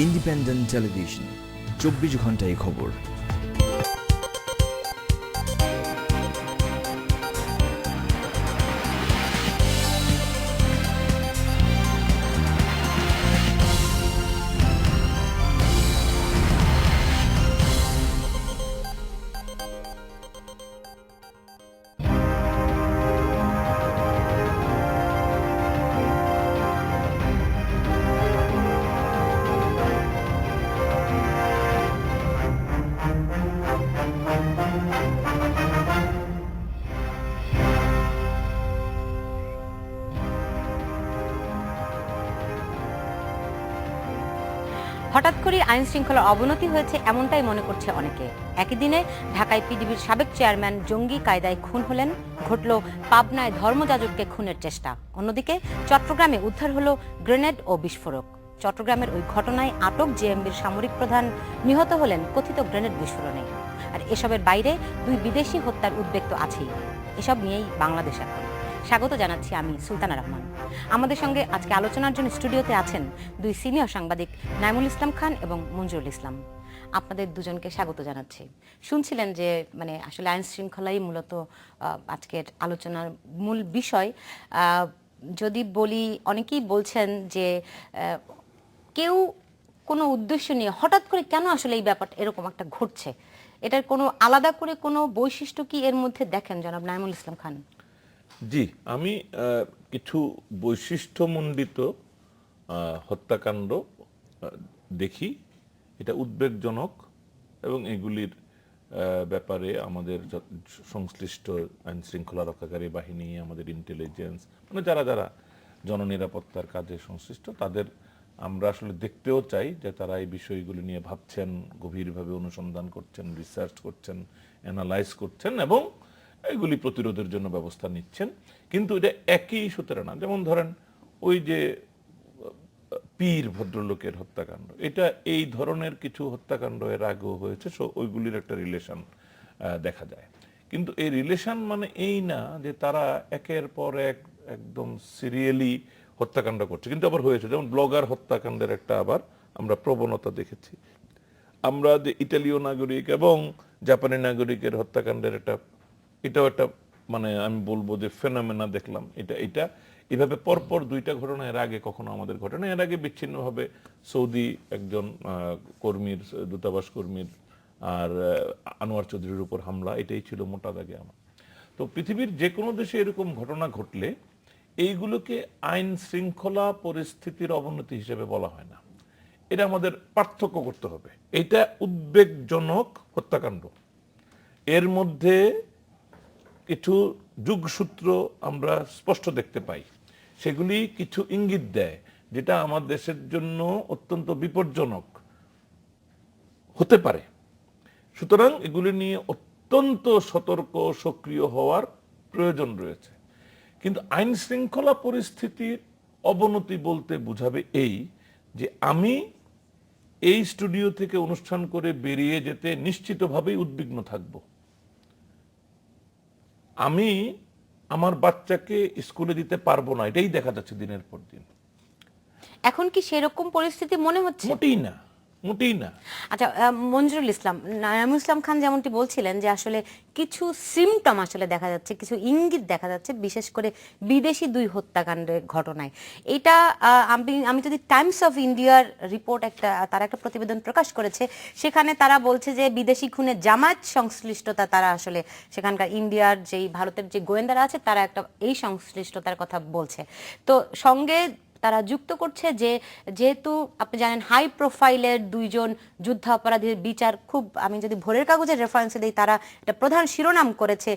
Independent television, 24 ঘন্টায় খবর। হঠাৎ করে আইন শৃঙ্খলার অবনতি হয়েছে এমনটাই মনে করছে অনেকে। একই দিনে ঢাকায় পিডিবির সাবেক চেয়ারম্যান জঙ্গি কায়দায় খুন হলেন, ঘটল পাবনায় ধর্মযাজককে খুনের চেষ্টা। অন্যদিকে চট্টগ্রামে উদ্ধার হলো গ্রেনেড ও বিস্ফোরক। চট্টগ্রামের ওই ঘটনায় আটক জেএমবির সামরিক প্রধান নিহত হলেন কথিত গ্রেনেড বিস্ফোরণে। আর এসবের বাইরে 2 বিদেশি হত্যার উদ্বেগ তো আছেই। এসব নিয়েই বাংলাদেশ এখন। স্বাগত জানাচ্ছি আমি সুলতানা রহমান। আমাদের সঙ্গে আজকে আলোচনার জন্য স্টুডিওতে আছেন 2 সিনিয়র সাংবাদিক নাইমুল ইসলাম খান এবং মঞ্জুরুল ইসলাম। আপনাদের দুজনকে স্বাগত জানাচ্ছি। শুনছিলেন যে আসলে আইন শৃঙ্খলাই মূলত আজকের আলোচনার মূল বিষয়। যদি বলি, অনেকেই বলছেন যে কেউ কোনো উদ্দেশ্য নিয়ে হঠাৎ করে কেন আসলে এই ব্যাপারটা এরকম একটা ঘটছে, এটার কোনো আলাদা করে কোনো বৈশিষ্ট্য কি এর মধ্যে দেখেন জনাব নাইমুল ইসলাম খান? জি, আমি কিছু বৈশিষ্ট্যমণ্ডিত হত্যাকাণ্ড দেখি। এটা উদ্বেগজনক এবং এগুলির ব্যাপারে আমাদের সংশ্লিষ্ট আইন শৃঙ্খলা রক্ষাকারী বাহিনী, আমাদের ইন্টেলিজেন্স, যারা যারা জননিরাপত্তার কাজে সংশ্লিষ্ট, তাদের আমরা আসলে দেখতেও চাই যে তারা এই বিষয়গুলি নিয়ে ভাবছেন, গভীরভাবে অনুসন্ধান করছেন, রিসার্চ করছেন, অ্যানালাইজ করছেন এবং এগুলি প্রতিরোধের জন্য ব্যবস্থা নিচ্ছেন। কিন্তু এটা একই সূত্রে না। যেমন ধরেন ওই যে পীর ভদ্রলোকের হত্যাকাণ্ড, এটা এই ধরনের কিছু হত্যাকাণ্ড এর আগেও হয়েছে, ওইগুলির একটা রিলেশন দেখা যায়। কিন্তু এই রিলেশন মানে এই না যে তারা একের পর এক একদম সিরিয়ালি হত্যাকাণ্ড করছে, কিন্তু আবার হয়েছে। যেমন ব্লগার হত্যাকাণ্ডের একটা আবার আমরা প্রবণতা দেখেছি। আমরা যে ইতালীয় নাগরিক এবং জাপানি নাগরিকের হত্যাকাণ্ডের এটাও একটা আমি বলবো যে ফেনোমেনা দেখলাম। এটা এভাবে পরপর 2টা ঘটনা এর আগে কখনো আমাদের ঘটে না। এর আগে বিচ্ছিন্নভাবে সৌদি একজন কর্মীর, দূতাবাস কর্মীর আর আনোয়ার চৌধুরীর উপর হামলা, এটাই ছিল মোটা দাগে আমার। তো পৃথিবীর যে কোনো দেশে এরকম ঘটনা ঘটলে এইগুলোকে আইন শৃঙ্খলা পরিস্থিতির অবনতি হিসেবে বলা হয় না। এটা আমাদের পার্থক্য করতে হবে। এটা উদ্বেগজনক হত্যাকাণ্ড, এর মধ্যে কিছু যোগসূত্র আমরা স্পষ্ট দেখতে পাই। সেগুলি কিছু ইঙ্গিত দেয় যেটা আমার দেশের জন্য অত্যন্ত বিপজ্জনক হতে পারে। সুতরাং এগুলি নিয়ে অত্যন্ত সতর্ক, সক্রিয় হওয়ার প্রয়োজন রয়েছে। কিন্তু আইন শৃঙ্খলা পরিস্থিতির অবনতি বলতে বোঝাবে এই যে আমি এই স্টুডিও থেকে অনুষ্ঠান করে বেরিয়ে যেতে নিশ্চিতভাবেই উদ্বিগ্ন থাকব। আমি আমার বাচ্চাকে স্কুলে দিতে পারবো না, এটাই দেখা যাচ্ছে দিনের পর দিন। এখন কি সেরকম পরিস্থিতি মনে হচ্ছে? মোটেই না, মোটেই না। আচ্ছা, মঞ্জুরুল ইসলাম, নাইমুল ইসলাম খান যেমনটি বলছিলেন যে আসলে কিছু সিমটম আসলে দেখা যাচ্ছে, কিছু ইঙ্গিত দেখা যাচ্ছে, বিশেষ করে বিদেশি 2 হত্যাকাণ্ডের ঘটনায়। এটা আমি যদি টাইমস অফ ইন্ডিয়ার রিপোর্ট, তারা একটা প্রতিবেদন প্রকাশ করেছে, সেখানে তারা বলছে যে বিদেশি খুনে জামায়াত সংশ্লিষ্টতা, তারা আসলে সেখানকার ইন্ডিয়ার ভারতের যে গোয়েন্দারা আছে তারা এই সংশ্লিষ্টতার কথা বলছে। তো সঙ্গে তারা যুক্ত করছে যে যেহেতু আপনি জানেন হাই প্রোফাইলের 2 জন যুদ্ধাপরাধীর বিচার, খুব আমি যদি ভোরের কাগজের রেফারেন্স দিই, তারা এটা প্রধান শিরোনাম করেছে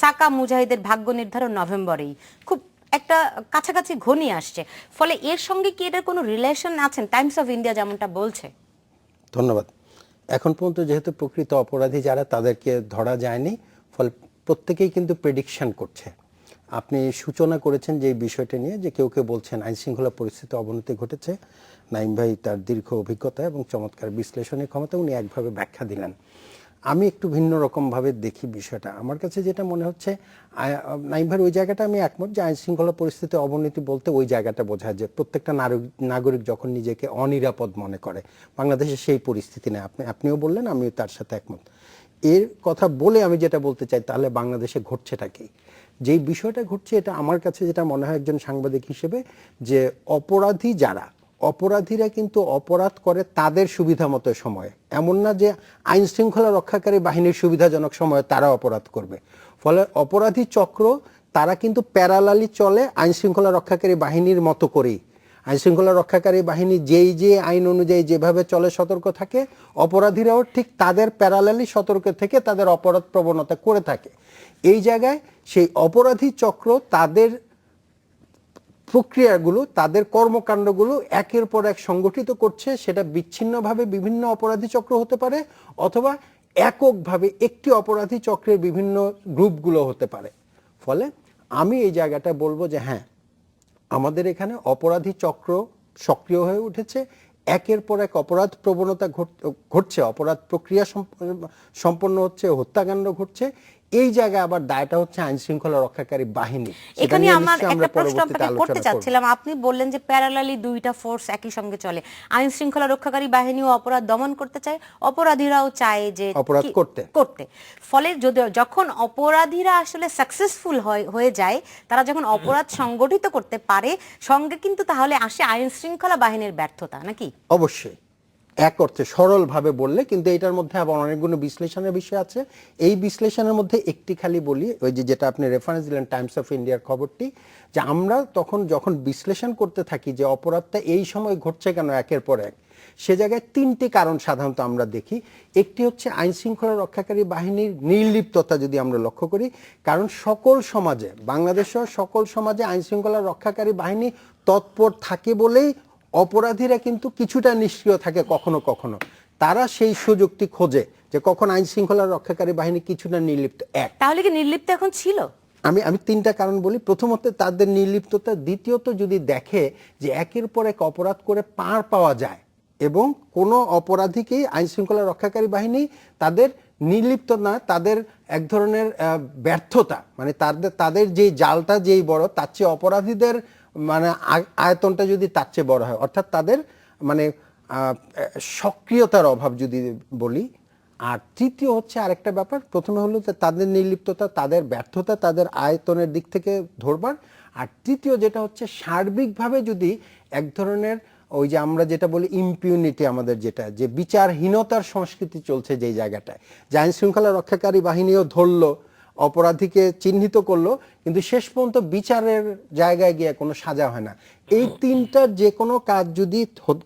সাকা মুজাহিদের ভাগ্য নির্ধারণ নভেম্বরেই, খুব একটা কাছাকাছি ঘনিয়ে আসছে। ফলে এর সঙ্গে কি এটার কোনো রিলেশন আছেন টাইমস অফ ইন্ডিয়া যেমনটা বলছে? ধন্যবাদ। এখন পর্যন্ত যেহেতু প্রকৃত অপরাধী যারা, তাদেরকে ধরা যায়নি, ফলে প্রত্যেকেই কিন্তু প্রেডিকশন করছে। আপনি সূচনা করেছেন যে এই বিষয়টা নিয়ে, যে কেউ কেউ বলছেন আইন শৃঙ্খলা পরিস্থিতি অবনতি ঘটেছে। নাইম ভাই তার দীর্ঘ অভিজ্ঞতা এবং চমৎকার বিশ্লেষণী ক্ষমতা উনি একভাবে ব্যাখ্যা দিলেন। আমি একটু ভিন্ন রকম ভাবে দেখি বিষয়টা। আমার কাছে যেটা মনে হচ্ছে, নাইম ভাই ওই জায়গাটা আমি একমত যে আইন শৃঙ্খলা পরিস্থিতি অবনতি বলতে ওই জায়গাটা বোঝায় যে প্রত্যেকটা নাগরিক যখন নিজেকে অনিরাপদ মনে করে। বাংলাদেশে সেই পরিস্থিতি নেই, আপনিও বললেন, আমিও তার সাথে একমত। এর কথা বলে আমি যেটা বলতে চাই, তাহলে বাংলাদেশে ঘটছেটা কি? যেই বিষয়টা ঘটছে, এটা আমার কাছে যেটা মনে হয় একজন সাংবাদিক হিসেবে, যে অপরাধীরা কিন্তু অপরাধ করে তাদের সুবিধা মতো সময়ে, এমন না যে আইন শৃঙ্খলা রক্ষাকারী বাহিনীর সুবিধাজনক সময়ে তারা অপরাধ করবে। ফলে অপরাধী চক্র তারা কিন্তু প্যারালালি চলে আইন শৃঙ্খলা রক্ষাকারী বাহিনীর মতো করেই। আইন শৃঙ্খলা রক্ষাকারী বাহিনী যে আইন অনুযায়ী যেভাবে চলে সতর্ক থাকে, অপরাধীরাও ঠিক তাদের প্যারালালি সতর্ক থেকে তাদের অপরাধ প্রবণতা করে থাকে। এই জায়গায় সেই অপরাধী চক্র তাদের প্রক্রিয়াগুলো, তাদের কর্মকাণ্ডগুলো একের পর এক সংগঠিত করছে। সেটা বিচ্ছিন্নভাবে বিভিন্ন অপরাধী চক্র হতে পারে, অথবা এককভাবে একটি অপরাধী চক্রের বিভিন্ন গ্রুপগুলো হতে পারে। ফলে আমি এই জায়গাটা বলবো যে হ্যাঁ, আমাদের এখানে অপরাধী চক্র সক্রিয় হয়ে উঠেছে, একের পর এক অপরাধ প্রবণতা ঘটছে, অপরাধ প্রক্রিয়া সম্পন্ন হচ্ছে, হত্যাকাণ্ড ঘটছে। এই জায়গায় আবার দায়টা হচ্ছে আইন শৃঙ্খলা রক্ষাকারী বাহিনী। এখানে আমার একটা প্রশ্ন আপনাকে করতে চাচ্ছিলাম, আপনি বললেন যে প্যারালালি দুইটা ফোর্স একই সঙ্গে চলে, আইন শৃঙ্খলা রক্ষাকারী বাহিনীও অপরাধ দমন করতে চায়, অপরাধীরাও চায় যে অপরাধ করতে। ফলে যখন অপরাধীরা আসলে সাকসেসফুল হয়ে যায়, তারা যখন অপরাধ সংগঠিত করতে পারে, সঙ্গে কিন্তু তাহলে আসে আইন শৃঙ্খলা বাহিনীর ব্যর্থতা, নাকি? অবশ্যই, এক অর্থে সরলভাবে বললে, কিন্তু এটার মধ্যে আবার অনেকগুলো বিশ্লেষণের বিষয় আছে। এই বিশ্লেষণের মধ্যে একটি খালি বলি, ওই যেটা আপনি রেফারেন্স দিলেন টাইমস অফ ইন্ডিয়ার খবরটি, যে আমরা যখন বিশ্লেষণ করতে থাকি যে অপরাধটা এই সময় ঘটছে কেন একের পর এক, সে জায়গায় তিনটি কারণ সাধারণত আমরা দেখি। একটি হচ্ছে আইন শৃঙ্খলা রক্ষাকারী বাহিনীর নির্লিপ্ততা, যদি আমরা লক্ষ্য করি। কারণ সকল সমাজে, বাংলাদেশের সকল সমাজে আইন শৃঙ্খলা রক্ষাকারী বাহিনী তৎপর থাকে বলেই অপরাধীরা কিন্তু কিছুটা নিষ্ক্রিয় থাকে কখনো কখনো। তারা সেই সুযোগটি খোঁজে যে কখন আইন শৃঙ্খলা রক্ষাকারী বাহিনী কিছুটা নির্লিপ্ত। তাহলে কি নির্লিপ্ত এখন ছিল? আমি তিনটা কারণ বলি। প্রথমত তাদের নির্লিপ্ততা, দ্বিতীয়ত যদি দেখে যে একের পর এক অপরাধ করে পার পাওয়া যায় এবং কোনো অপরাধীকেই আইন শৃঙ্খলা রক্ষাকারী বাহিনী তাদের নির্লিপ্ত না, তাদের এক ধরনের ব্যর্থতা, মানে তাদের যেই জালটা যেই বড়, তার চেয়ে অপরাধীদের মানে আয়তনটা যদি তার চেয়ে বড় হয়, অর্থাৎ তাদের মানে সক্রিয়তার অভাব যদি বলি। আর তৃতীয় হচ্ছে আরেকটা ব্যাপার, প্রথমে হলো যে তাদের নির্লিপ্ততা, তাদের ব্যর্থতা, তাদের আয়তনের দিক থেকে ধরবার। আর তৃতীয় যেটা হচ্ছে সার্বিকভাবে যদি এক ধরনের ওই যে আমরা যেটা বলি ইম্পিউনিটি, আমাদের যেটা যে বিচারহীনতার সংস্কৃতি চলছে যেই জায়গাটায়, যে আইন শৃঙ্খলা রক্ষাকারী বাহিনীও ধরলো, অপরাধীকে চিহ্নিত করলো, কিন্তু শেষ পর্যন্ত বিচারের জায়গায় গিয়ে কোনো সাজা হয় না। এই তিনটার যে কোনো কাজ যদি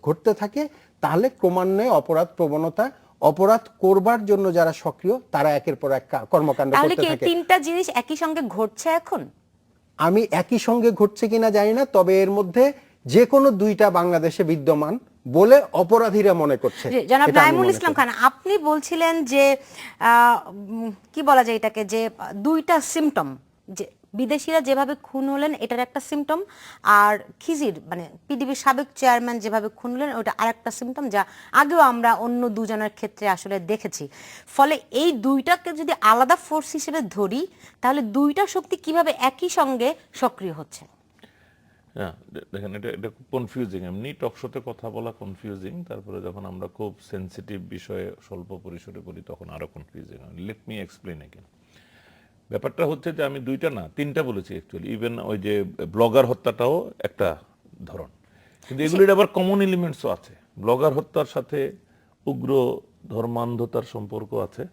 ঘটতে থাকে, তাহলে ক্রমান্বয়ে অপরাধ প্রবণতা, অপরাধ করবার জন্য যারা সক্রিয়, তারা একের পর এক কর্মকাণ্ড করতে থাকে। তাহলে কি তিনটা জিনিস একই সঙ্গে ঘটছে এখন? আমি একই সঙ্গে ঘটছে কিনা জানি না, তবে এর মধ্যে যে কোনো দুইটা বাংলাদেশে বিদ্যমান বলে অপরাধীরা মনে করছে। জনাব নাঈমুল ইসলাম খান, আপনি বলছিলেন যে কি বলা যায় এটাকে, যে দুইটা সিম্পটম, যে বিদেশিরা যেভাবে খুন হলেন এটার একটা সিম্পটম, আর খিজির মানে পিডিবির সাবেক চেয়ারম্যান যেভাবে খুন হলেন ওটা আরেকটা সিম্পটম, যা আগেও আমরা অন্য দুজনের ক্ষেত্রে আসলে দেখেছি। ফলে এই দুইটাকে যদি আলাদা ফোর্স হিসেবে ধরি, তাহলে দুইটা শক্তি কিভাবে একই সঙ্গে সক্রিয় হচ্ছে? হ্যাঁ, দেখেন এটা খুব কনফিউজিং। এমনি টকশোতে কথা বলা কনফিউজিং, তারপরে যখন আমরা খুব সেন্সিটিভ বিষয়ে স্বল্প পরিসরে বলি তখন আরো confusing. Let me explain again. ব্যাপারটা হচ্ছে যে আমি দুইটা না তিনটা বলেছি অ্যাকচুয়ালি। ইভেন ওই যে ব্লগার হত্যাটাও একটা ধরন, কিন্তু এগুলির আবার কমন এলিমেন্টসও আছে। ব্লগার হত্যার সাথে উগ্র ধর্মান্ধতার সম্পর্ক আছে।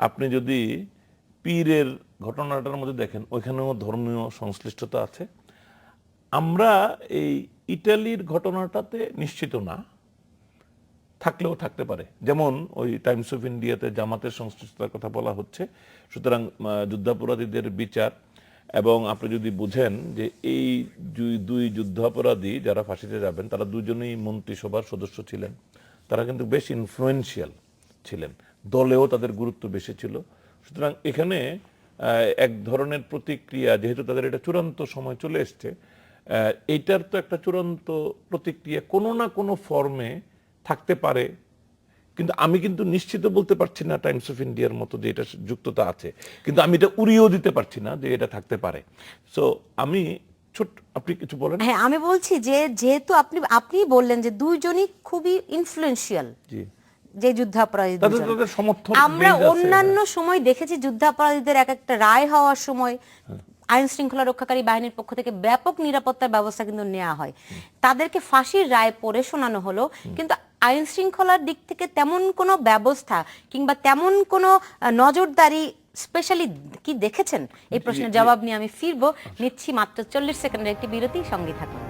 আপনি যদি পীরের ঘটনাটার মধ্যে দেখেন, ওইখানেও ধর্মীয় সংশ্লিষ্টতা আছে। আমরা এই ইটালির ঘটনাটাতে নিশ্চিত না, থাকলেও থাকতে পারে। যেমন ওই টাইমস অফ ইন্ডিয়াতে জামাতের সংশ্লিষ্টতার কথা বলা হচ্ছে। সুতরাং যুদ্ধাপরাধীদের বিচার, এবং আপনি যদি বুঝেন যে এই দুই যুদ্ধাপরাধী যারা ফাঁসিতে যাবেন তারা দুজনেই মন্ত্রিসভার সদস্য ছিলেন, তারা কিন্তু বেশ ইনফ্লুয়েন্সিয়াল ছিলেন, দলেও তাদের গুরুত্ব বেশি ছিল। সুতরাং এখানে এক ধরনের প্রতিক্রিয়া, যেহেতু তাদের এটা চূড়ান্ত সময় চলে এসছে, এইটার তো একটা চূড়ান্ত প্রতিক্রিয়া কোনো না কোনো ফর্মে থাকতে পারে, কিন্তু আমি কিন্তু নিশ্চিত বলতে পারছি না টাইমস অফ ইন্ডিয়ার মতো যে এটা যুক্ততা আছে, কিন্তু আমি এটা উড়িয়েও দিতে পারছি না যে এটা থাকতে পারে। সো আমি আপনি কিছু বলেন। হ্যাঁ, আমি বলছি যে যেহেতু আপনি বললেন যে দুইজনই খুবই ইনফ্লুয়েন্সিয়াল, জি, যে যুদ্ধাপরাধী তাদের দুজন। তাদের সমর্থন আমরা base আছে। অন্যান্য সময় দেখেছি যুদ্ধাপরাধীদের এক একটা রায় হওয়ার সময় আইন শৃঙ্খলা রক্ষাকারী বাহিনীর পক্ষ থেকে ব্যাপক নিরাপত্তার ব্যবস্থা কিন্তু নেওয়া হয়। তাদেরকে ফাঁসির রায় পড়ে শোনানো হলো, কিন্তু আইন শৃঙ্খলার দিক থেকে তেমন কোনো ব্যবস্থা কিংবা তেমন কোনো নজরদারি স্পেশালি কি দেখেছেন? এই প্রশ্নের জবাব নিয়ে আমি ফিরবো। নিচ্ছি মাত্র 40 সেকেন্ডের একটি বিরতি, সঙ্গে থাকুন।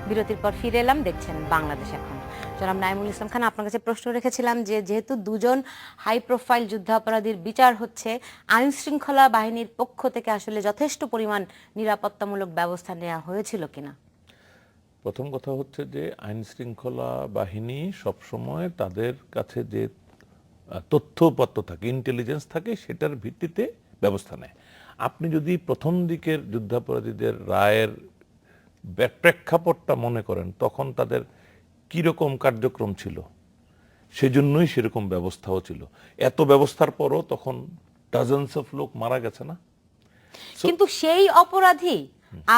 বিরতির পর ফিরে এলাম, দেখছেন বাংলাদেশ এখন। জনাব নাঈমুল ইসলাম খান, আপনার কাছে প্রশ্ন রেখেছিলাম যে যেহেতু দুজন হাই প্রোফাইল যুদ্ধাপরাধীর বিচার হচ্ছে, আইন শৃঙ্খলা বাহিনীর পক্ষ থেকে আসলে যথেষ্ট পরিমাণ নিরাপত্তামূলক ব্যবস্থা নেওয়া হয়েছিল কিনা? প্রথম কথা হচ্ছে যে আইন শৃঙ্খলা বাহিনী সবসময় তাদের কাছে যে তথ্যপত্র থাকে, ইন্টেলিজেন্স থাকে, সেটার ভিত্তিতে ব্যবস্থা নেয়। আপনি যদি প্রথম দিকের যুদ্ধাপরাধীদের রায়ের প্রেক্ষাপটটা মনে করেন, তখন তাদের কিরকম কার্যক্রম ছিল, সেজন্যই সেরকম ব্যবস্থাও ছিল। এত ব্যবস্থার পরও তখন ডাজনস অফ লোক মারা গেছে না। কিন্তু সেই অপরাধী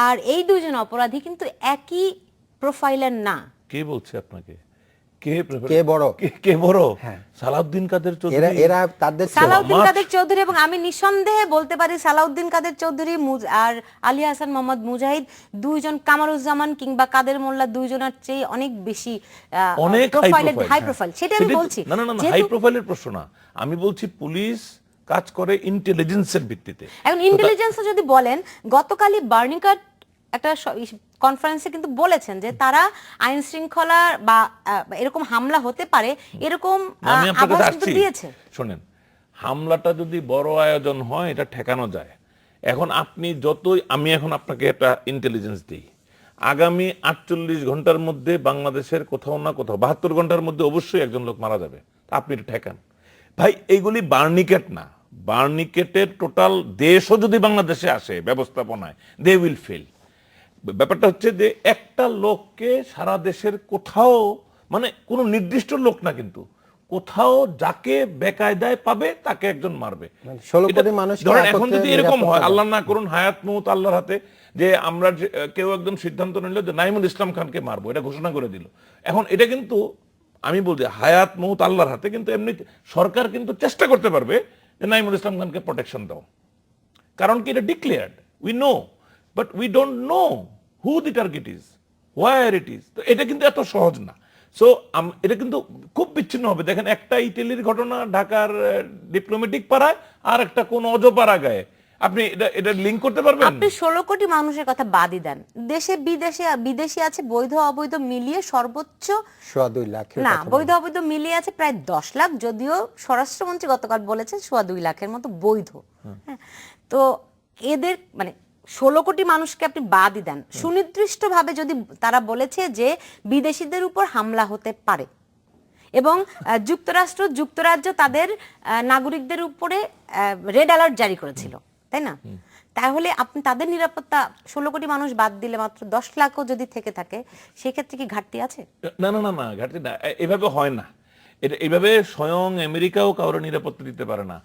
আর এই দুজন অপরাধী কিন্তু একই প্রোফাইলের না। কে বলছে আপনাকে? কে বড়? কে বড়? হ্যাঁ। সালাউদ্দিন কাদের চৌধুরী। এরা তাদের সালাউদ্দিন কাদের চৌধুরী, এবং আমি নিঃসন্দেহে বলতে পারি সালাউদ্দিন কাদের চৌধুরী আর আলী হাসান মোহাম্মদ মুজাহিদ দুইজন কামারুজ্জামান কিংবা কাদের মোল্লা দুইজনের চেয়ে অনেক বেশি অনেক হাই প্রোফাইল। সেটা আমি বলছি না, হাই প্রোফাইলের প্রশ্ন না, আমি বলছি পুলিশ কাজ করে ইন্টেলিজেন্সের ভিত্তিতে। এখন ইন্টেলিজেন্স যদি বলেন, গতকালই বার্নিকাট একটা কনফারেন্সে কিন্তু বলেছেন যে তারা আইন শৃঙ্খলা বা এরকম হামলা হতে পারে এরকম আভাস কিন্তু দিয়েছে। শোনেন, হামলাটা যদি বড় আয়োজন হয় এটা ঠেকানো যায়। এখন আপনি যতই, আমি এখন আপনাকে একটা ইন্টেলিজেন্স দিই, আগামী 48 ঘন্টার মধ্যে বাংলাদেশের কোথাও না কোথাও 72 ঘন্টার মধ্যে অবশ্যই একজন লোক মারা যাবে, আপনি এটা ঠেকান। ভাই, এইগুলি বার্নিকেট না, বার্নিকেটের টোটাল দেশও যদি বাংলাদেশে আসে ব্যবস্থাপনায়, দে উইল ফেল। ব্যাপারটা হচ্ছে যে একটা লোককে সারা দেশের কোথাও, মানে কোনো নির্দিষ্ট লোক না, কিন্তু কোথাও যাকে বেকায়দায় পাবে তাকে একজন মারবে। 16 কোটি মানুষ। এখন যদি এরকম হয়, আল্লাহ না করুন, হায়াত মউত আল্লাহর হাতে, যে আমরা কেউ একদম সিদ্ধান্ত নিল যে নাঈমুল ইসলাম খানকে মারবো, এটা ঘোষণা করে দিল। এখন এটা কিন্তু আমি বলছি হায়াত মউত আল্লাহর হাতে, কিন্তু এমনি সরকার কিন্তু চেষ্টা করতে পারবে যে নাঈমুল ইসলাম খানকে প্রোটেকশন দাও, কারণ কি এটা declared, we know, but we don't know who the target is, where it is. তো এটা কিন্তু এত সহজ না। সো এটা কিন্তু খুব বিচ্ছিন্ন হবে। দেখেন, একটা ইটালির ঘটনা ঢাকার ডিপ্লোম্যাটিক পাড়ায়, আর একটা কোন অজপাড়া গায়ে, আপনি এটা লিংক করতে পারবেন? আপনি 16 কোটি মানুষের কথা বাদই দেন, দেশে বিদেশি আছে বৈধ অবৈধ মিলিয়ে সর্বোচ্চ 2.5 লাখ, না বৈধ অবৈধ মিলিয়ে আছে প্রায় 10 লাখ, যদিও স্বরাষ্ট্রমন্ত্রী গতকাল বলেছেন 2.5 লাখের মতো বৈধ। হ্যাঁ, তো এদের মানে 16 কোটি মানুষকে আপনি বাদই দেন, সুনির্দিষ্টভাবে যদি তারা বলেছে যে বিদেশিদের উপর হামলা হতে পারে এবং যুক্তরাজ্য তাদের নাগরিকদের উপরে রেড অ্যালার্ট জারি করেছিল, তাই না? তাহলে আপনি তাদের নিরাপত্তা 16 কোটি মানুষ বাদ দিলে মাত্র 10 লাখও যদি থেকে থাকে, সেক্ষেত্রে কি ঘাটতি আছে? না, ঘাটতি না, এভাবে হয় না। এটা এইভাবে স্বয়ং আমেরিকাও কাউরে নিরাপত্তা দিতে পারে না।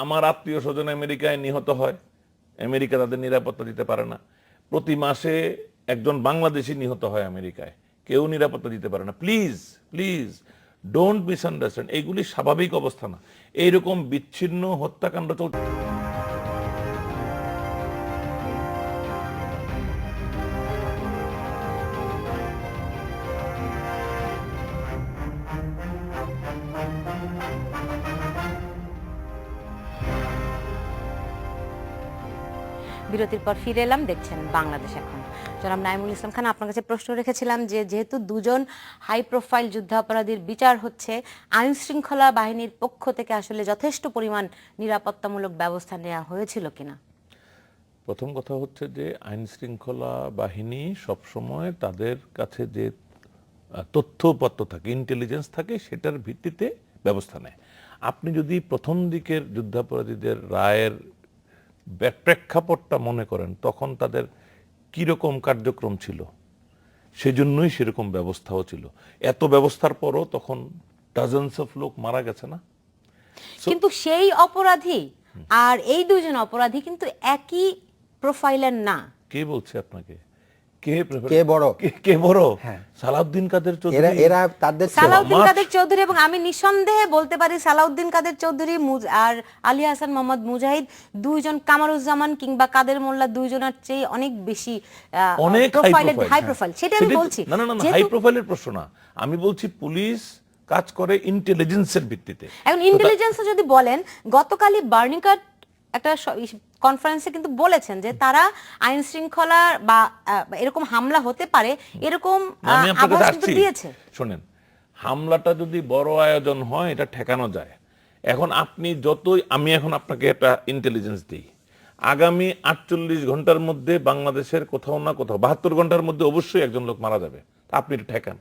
আমার আত্মীয় স্বজন আমেরিকায় নিহত হয়, আমেরিকা তাদের নিরাপত্তা দিতে পারে না। প্রতি মাসে একজন বাংলাদেশি নিহত হয় আমেরিকায়, কেউ নিরাপত্তা দিতে পারে না। প্লিজ ডোন্ট মিসআন্ডারস্ট্যান্ড, এইগুলি স্বাভাবিক অবস্থা না। এইরকম বিচ্ছিন্ন হত্যাকাণ্ড চলছে। বিরতির পর ফিরে এলাম, দেখছেন বাংলাদেশ এখন। জনাব নাঈমুল ইসলাম খান, আপনার কাছে প্রশ্ন রেখেছিলাম যে যেহেতু দুজন হাই প্রোফাইল যুদ্ধাপরাধীর বিচার হচ্ছে, আইন শৃঙ্খলা বাহিনীর পক্ষ থেকে আসলে যথেষ্ট পরিমাণ নিরাপত্তামূলক ব্যবস্থা নেওয়া হয়েছিল কিনা? প্রথম কথা হচ্ছে যে আইন শৃঙ্খলা বাহিনী সবসময় তাদের কাছে যে তথ্য উপাত্ত থাকে, ইন্টেলিজেন্স থাকে, সেটার ভিত্তিতে ব্যবস্থা নেয়। আপনি যদি প্রথম দিকের যুদ্ধাপরাধীদের রায়ের প্রেক্ষাপটটা মনে করেন, তখন তাদের কিরকম কার্যক্রম ছিল, সেজন্যই সেরকম ব্যবস্থাও ছিল। এত ব্যবস্থার পরও তখন ডাজনস অফ লোক মারা গেছে না। কিন্তু সেই অপরাধী আর এই দুজন অপরাধী কিন্তু একই প্রোফাইলের না। কে বলছে আপনাকে? কে বড়? কে বড়? হ্যাঁ। সালাউদ্দিন কাদের চৌধুরী। এরা তাদের সালাউদ্দিন কাদের চৌধুরী, এবং আমি নিঃসন্দেহে বলতে পারি সালাউদ্দিন কাদের চৌধুরী আর আলী হাসান মোহাম্মদ মুজাহিদ দুইজন কামারুজ্জামান কিংবা কাদের মোল্লা দুইজনের চেয়ে অনেক বেশি অনেক হাই প্রোফাইল। সেটা আমি বলছি না, হাই প্রোফাইলের প্রশ্ন না, আমি বলছি পুলিশ কাজ করে ইন্টেলিজেন্সের ভিত্তিতে। এখন ইন্টেলিজেন্স যদি বলেন, গতকালই বার্নিকাট একটা কনফারেন্সে কিন্তু বলেছেন যে তারা আইন শৃঙ্খলা বা এরকম হামলা হতে পারে এরকম আভাস কিন্তু দিয়েছে। শুনেন, হামলাটা যদি বড় আয়োজন হয় এটা ঠেকানো যায়। এখন আপনি যতই, আমি এখন আপনাকে একটা ইন্টেলিজেন্স দিই, আগামী 48 ঘন্টার মধ্যে বাংলাদেশের কোথাও না কোথাও 72 ঘন্টার মধ্যে অবশ্যই একজন লোক মারা যাবে, আপনি এটা ঠেকান।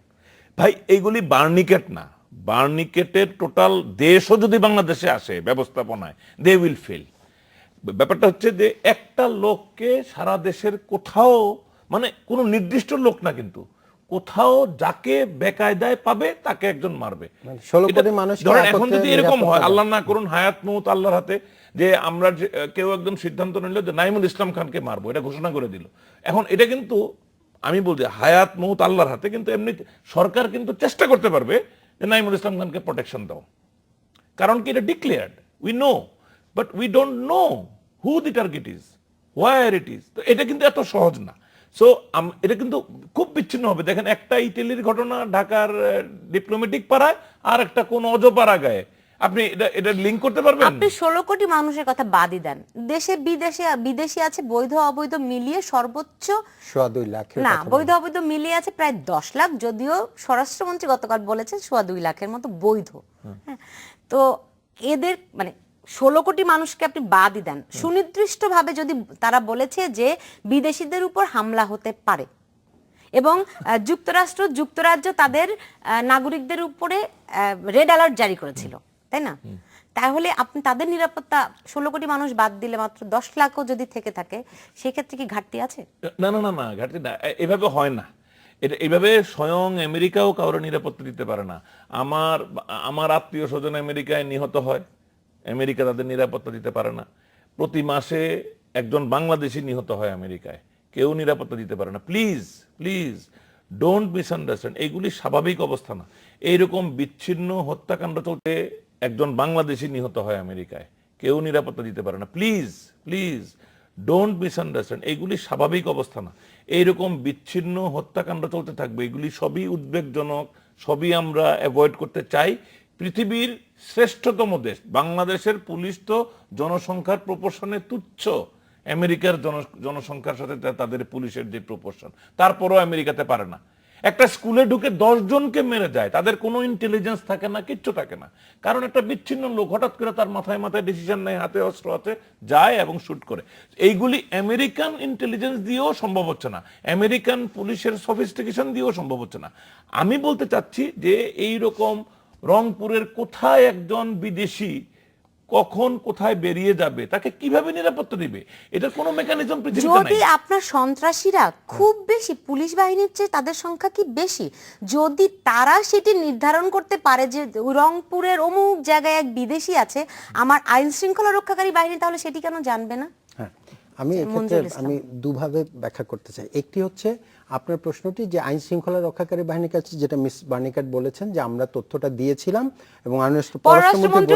ভাই এইগুলি বার্নিকেট না, বার্নিকেটের টোটাল দেশও যদি বাংলাদেশে আসে ব্যবস্থাপনায়, দে উইল ফেল। ব্যাপারটা হচ্ছে যে একটা লোককে সারা দেশের কোথাও, মানে কোনো নির্দিষ্ট লোক না, কিন্তু কোথাও যাকে বেকায়দায় পাবে তাকে একজন মারবে। 16 কোটি মানুষ ধরেন এখন যদি এরকম হয়, আল্লাহ না করুন, হায়াত মউত আল্লাহর হাতে, যে আমরা কেউ একদম সিদ্ধান্ত নিল যে নাঈমুল ইসলাম খানকে মারবো, এটা ঘোষণা করে দিল। এখন এটা কিন্তু আমি বলছি হায়াত মউত আল্লাহর হাতে, কিন্তু এমনি সরকার কিন্তু চেষ্টা করতে পারবে যে নাঈমুল ইসলাম খানকে প্রোটেকশন দাও, কারণ কি এটা declared, we know, but we don't know who the target is, where it is. তো এটা কিন্তু এত সহজ না। সো এটা কিন্তু খুব বিচ্ছিন্ন হবে। দেখেন, একটা ইটালির ঘটনা ঢাকার ডিপ্লোম্যাটিক পাড়ায়, আর একটা কোন অজপাড়া গায়ে, আপনি এটা লিংক করতে পারবেন? আপনি 16 কোটি মানুষের কথা বাদই দেন, দেশে বিদেশি আছে বৈধ অবৈধ মিলিয়ে সর্বোচ্চ 2.5 লাখ, না বৈধ অবৈধ মিলিয়ে আছে প্রায় 10 লাখ, যদিও স্বরাষ্ট্রমন্ত্রী গতকাল বলেছেন 2.5 লাখের মতো বৈধ। তো এদের মানে 16 কোটি মানুষকে আপনি বাদই দেন, সুনির্দিষ্টভাবে যদি তারা বলেছে যে বিদেশিদের উপর হামলা হতে পারে এবং যুক্তরাজ্য তাদের নাগরিকদের উপরে রেড অ্যালার্ট জারি করেছিল, তাই না? তাহলে আপনি তাদের নিরাপত্তা 16 কোটি মানুষ বাদ দিলে মাত্র 10 লাখও যদি থেকে থাকে, সেক্ষেত্রে কি ঘাটতি আছে? না, ঘাটতি না, এভাবে হয় না। এটা এইভাবে স্বয়ং আমেরিকাও কাউরে নিরাপত্তা দিতে পারে না। আমার আত্মীয় স্বজন আমেরিকায় নিহত হয়, আমেরিকা তাদের নিরাপত্তা দিতে পারে না। প্রতি মাসে একজন বাংলাদেশি নিহত হয় আমেরিকায়, কেউ নিরাপত্তা দিতে পারে না। প্লিজ ডোন্ট মিসআন্ডারস্ট্যান্ড, এইগুলি স্বাভাবিক অবস্থা না। এইরকম বিচ্ছিন্ন হত্যাকাণ্ড চলতে একজন বাংলাদেশি নিহত হয় আমেরিকায়, কেউ নিরাপত্তা দিতে পারে না। প্লিজ ডোন্ট মিসআন্ডারস্ট্যান্ড, এইগুলি স্বাভাবিক অবস্থা না। এইরকম বিচ্ছিন্ন হত্যাকাণ্ড চলতে থাকবে, এগুলি সবই উদ্বেগজনক, সবই আমরা অ্যাভয়েড করতে চাই। পৃথিবীর শ্রেষ্ঠতম দেশ বাংলাদেশের পুলিশ তো জনসংখ্যার প্রপোর্শনে তুচ্ছ, আমেরিকার জনসংখ্যার সাথে তাদের পুলিশের যে প্রপোর্শন, তারপরও আমেরিকাতে পারে না। একটা স্কুলে ঢুকে 10 জনকে মেরে যায়, তাদের কোনো ইন্টেলিজেন্স থাকে না, কিচ্ছু থাকে না, কারণ একটা বিচ্ছিন্ন লোক হঠাৎ করে তার মাথায় ডিসিশন নেয়, হাতে অস্ত্র আছে, যায় এবং শুট করে। এইগুলি আমেরিকান ইন্টেলিজেন্স দিয়েও সম্ভব হচ্ছে না, আমেরিকান পুলিশের সফিস্টিকেশন দিয়েও সম্ভব হচ্ছে না। আমি বলতে চাচ্ছি যে এই রকম রংপুরের কোথায় একজন বিদেশি কখন কোথায় বেরিয়ে যাবে, তাকে কিভাবে নিরাপত্তা দিবে, এটার কোনো মেকানিজম পৃথিবীতে নাই। যদি আপনার সন্ত্রাসীরা খুব বেশি, পুলিশ বাহিনীর চেয়ে তাদের সংখ্যা কি বেশি, যদি তারা সেটি নির্ধারণ করতে পারে যে রংপুরের অমুক জায়গায় এক বিদেশি আছে, আমার আইন শৃঙ্খলা রক্ষাকারী বাহিনী তাহলে সেটি কেন জানবে না? হ্যাঁ, আমি এক্ষেত্রে আমি দুভাবে ব্যাখ্যা করতে চাই। একটি হচ্ছে আপনার প্রশ্নটি যে আইন শৃঙ্খলা রক্ষাকারী বাহিনীর কাছে, যেটা মিস বার্নিকাট বলেছেন যে আমরা তথ্যটা দিয়েছিলাম এবং পররাষ্ট্রমন্ত্রী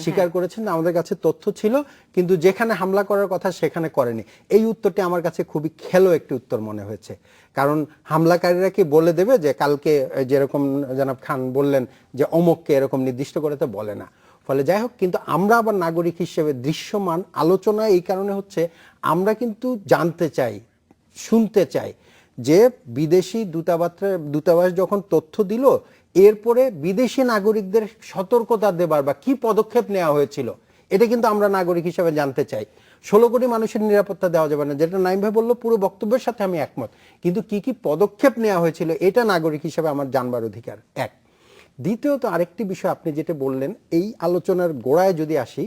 স্বীকার করেছেন আমাদের কাছে তথ্য ছিল, কিন্তু যেখানে হামলা করার কথা সেখানে করেনি। এই উত্তরটি আমার কাছে খুবই খেলো একটি উত্তর মনে হয়েছে, কারণ হামলাকারীরা কি বলে দেবে যে কালকে যেরকম জনাব খান বললেন যে অমুককে এরকম নির্দিষ্ট করে, তো বলে না। ফলে যাই হোক, কিন্তু আমরা আবার নাগরিক হিসেবে দৃশ্যমান আলোচনা এই কারণে হচ্ছে আমরা কিন্তু জানতে চাই, শুনতে চাই যে বিদেশি দূতাবাস যখন তথ্য দিল, এরপরে বিদেশি নাগরিকদের সতর্কতা দেবার বা কি পদক্ষেপ নেওয়া হয়েছিল, এটা কিন্তু আমরা নাগরিক হিসেবে জানতে চাই। 16 কোটি মানুষের নিরাপত্তা দেওয়া যাবে না, যেটা নাইম ভাই বললো, পুরো বক্তব্যের সাথে আমি একমত, কিন্তু কি কি পদক্ষেপ নেওয়া হয়েছিল এটা নাগরিক হিসেবে আমার জানবার অধিকার এক। দ্বিতীয়ত আরেকটি বিষয় আপনি যেটা বললেন, এই আলোচনার গোড়ায় যদি আসি,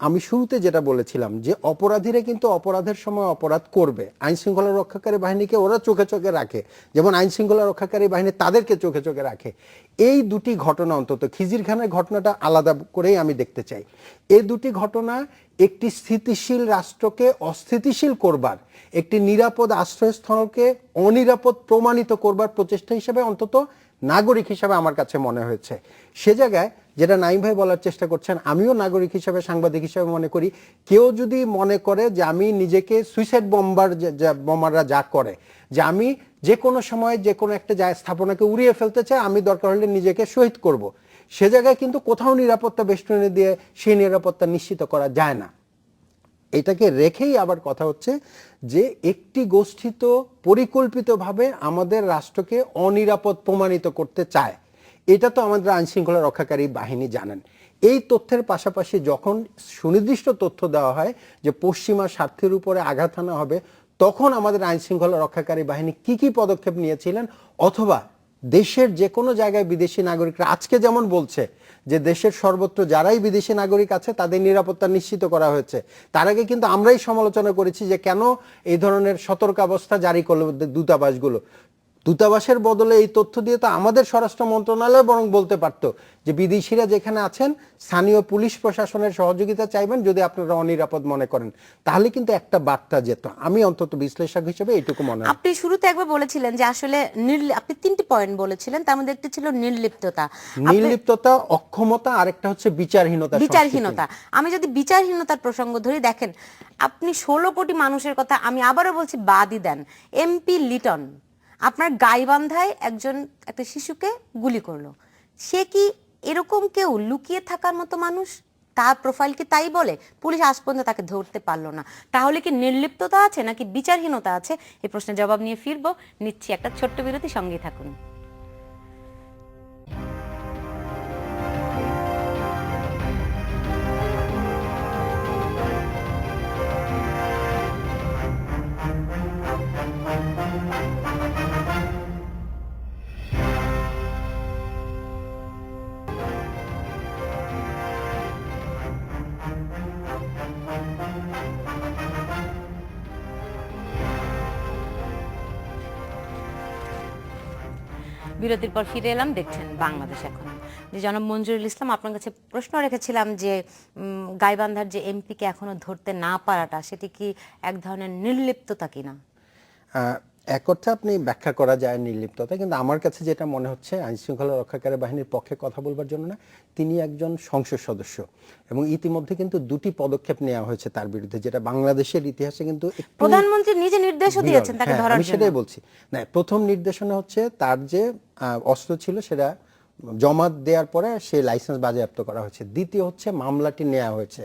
আমি শুরুতে যেটা বলেছিলাম যে অপরাধীরা কিন্তু অপরাধের সময় অপরাধ করবে, আইন শৃঙ্খলা রক্ষাকারী বাহিনীকে ওরা চোখে চোখে রাখে, যেমন আইন শৃঙ্খলা রক্ষাকারী বাহিনী তাদেরকে চোখে চোখে রাখে। এই দুটি ঘটনা, অন্তত খিজির খানের ঘটনাটা আলাদা করেই আমি দেখতে চাই। এই দুটি ঘটনা একটি স্থিতিশীল রাষ্ট্রকে অস্থিতিশীল করবার, একটি নিরাপদ আশ্রয়স্থলকে অনিরাপদ প্রমাণিত করবার প্রচেষ্টা হিসেবে অন্তত নাগরিক হিসাবে আমার কাছে মনে হয়েছে। সে জায়গায় যেটা নাইম ভাই বলার চেষ্টা করছেন, আমিও নাগরিক হিসাবে, সাংবাদিক হিসাবে মনে করি, কেউ যদি মনে করে যে আমি নিজেকে সুইসাইড বোমাররা যা করে, যে আমি যে কোনো সময় যে কোনো একটা স্থাপনাকে উড়িয়ে ফেলতে চাই, আমি দরকার হলে নিজেকে শহীদ করব, সে জায়গায় কিন্তু কোথাও নিরাপত্তা বেষ্টনী দিয়ে সেই নিরাপত্তা নিশ্চিত করা যায় না। এটাকে রেখেই আবার কথা হচ্ছে যে একটি গোষ্ঠী তো পরিকল্পিতভাবে আমাদের রাষ্ট্রকে অনিরাপদ প্রমাণিত করতে চায়, এটা তো আমাদের আইন শৃঙ্খলা রক্ষাকারী বাহিনী জানেন। এই তথ্যের পাশাপাশি যখন সুনির্দিষ্ট তথ্য দেওয়া হয় যে পশ্চিমা স্বার্থের উপরে আঘাত আনা হবে, তখন আমাদের আইন শৃঙ্খলা রক্ষাকারী বাহিনী কি কি পদক্ষেপ নিয়েছিলেন, অথবা দেশের যে কোনো জায়গায় বিদেশি নাগরিকরা আজকে যেমন বলছে যে দেশের সর্বত্র যারাই বিদেশি নাগরিক আছে তাদের নিরাপত্তা নিশ্চিত করা হয়েছে, তার আগে কিন্তু আমরাই সমালোচনা করেছি যে কেন এই ধরনের সতর্কাবস্থা জারি করলো দূতাবাসগুলো। দূতাবাসের বদলে এই তথ্য দিয়ে তো আমাদের স্বরাষ্ট্র মন্ত্রণালয় বরং বলতে পারতো যে বিদেশিরা যেখানে আছেন স্থানীয় পুলিশ প্রশাসনের সহযোগিতা চাইবেন যদি আপনারা অনিরাপদ মনে করেন, তাহলে কিন্তু একটা বার্তা যেত। আমি অন্তত বিশ্লেষক হিসেবে এইটুকু মনে হয়। আপনি শুরুতে একবার বলেছিলেন যে আসলে আপনি 3টি পয়েন্ট বলেছিলেন, তার মধ্যে একটি ছিল নির্লিপ্ততা, অক্ষমতা, আরেকটা হচ্ছে বিচারহীনতা। আমি যদি বিচারহীনতার প্রসঙ্গ ধরি, দেখেন আপনি 16 কোটি মানুষের কথা আমি আবারও বলছি, বাদই দেন, এমপি লিটন আপনার গাইবান্ধায় একটা শিশুকে গুলি করলো, সে কি এরকম কেউ লুকিয়ে থাকার মতো মানুষ? তার প্রোফাইল কি তাই বলে? পুলিশ আজ পর্যন্ত তাকে ধরতে পারলো না। তাহলে কি নির্লিপ্ততা আছে নাকি বিচারহীনতা আছে? এই প্রশ্নের জবাব নিয়ে ফিরবো, নিচ্ছি একটা ছোট্ট বিরতি, সঙ্গেই থাকুন। বিরতির পর ফিরে এলাম, দেখছেন বাংলাদেশ এখন। যে জনাব মঞ্জুরুল ইসলাম, আপনার কাছে প্রশ্ন রেখেছিলাম যে গাইবান্ধার যে এমপিকে এখনো ধরতে না পারাটা, সেটি কি এক ধরনের নির্লিপ্ততা কিনা? এক অর্থে আপনি ব্যাখ্যা করা যায় নির্লিপ্ততা, কিন্তু আমার কাছে যেটা মনে হচ্ছে আইন শৃঙ্খলা রক্ষাকারী বাহিনীর পক্ষে কথা বলবার জন্য না, তিনি একজন সংসদ সদস্য এবং ইতিমধ্যে কিন্তু 2টি পদক্ষেপ নেওয়া হয়েছে তার বিরুদ্ধে, যেটা বাংলাদেশের ইতিহাসে কিন্তু প্রধানমন্ত্রী নিজে নির্দেশও দিয়েছেন তাকে ধরার জন্য। সেটাই বলছি না, প্রথম নির্দেশনা হচ্ছে তার যে অস্ত্র ছিল সেটা জমা দেওয়ার পরে সেই লাইসেন্স বাজেয়াপ্ত করা হয়েছে। দ্বিতীয় হচ্ছে মামলাটি নেওয়া হয়েছে,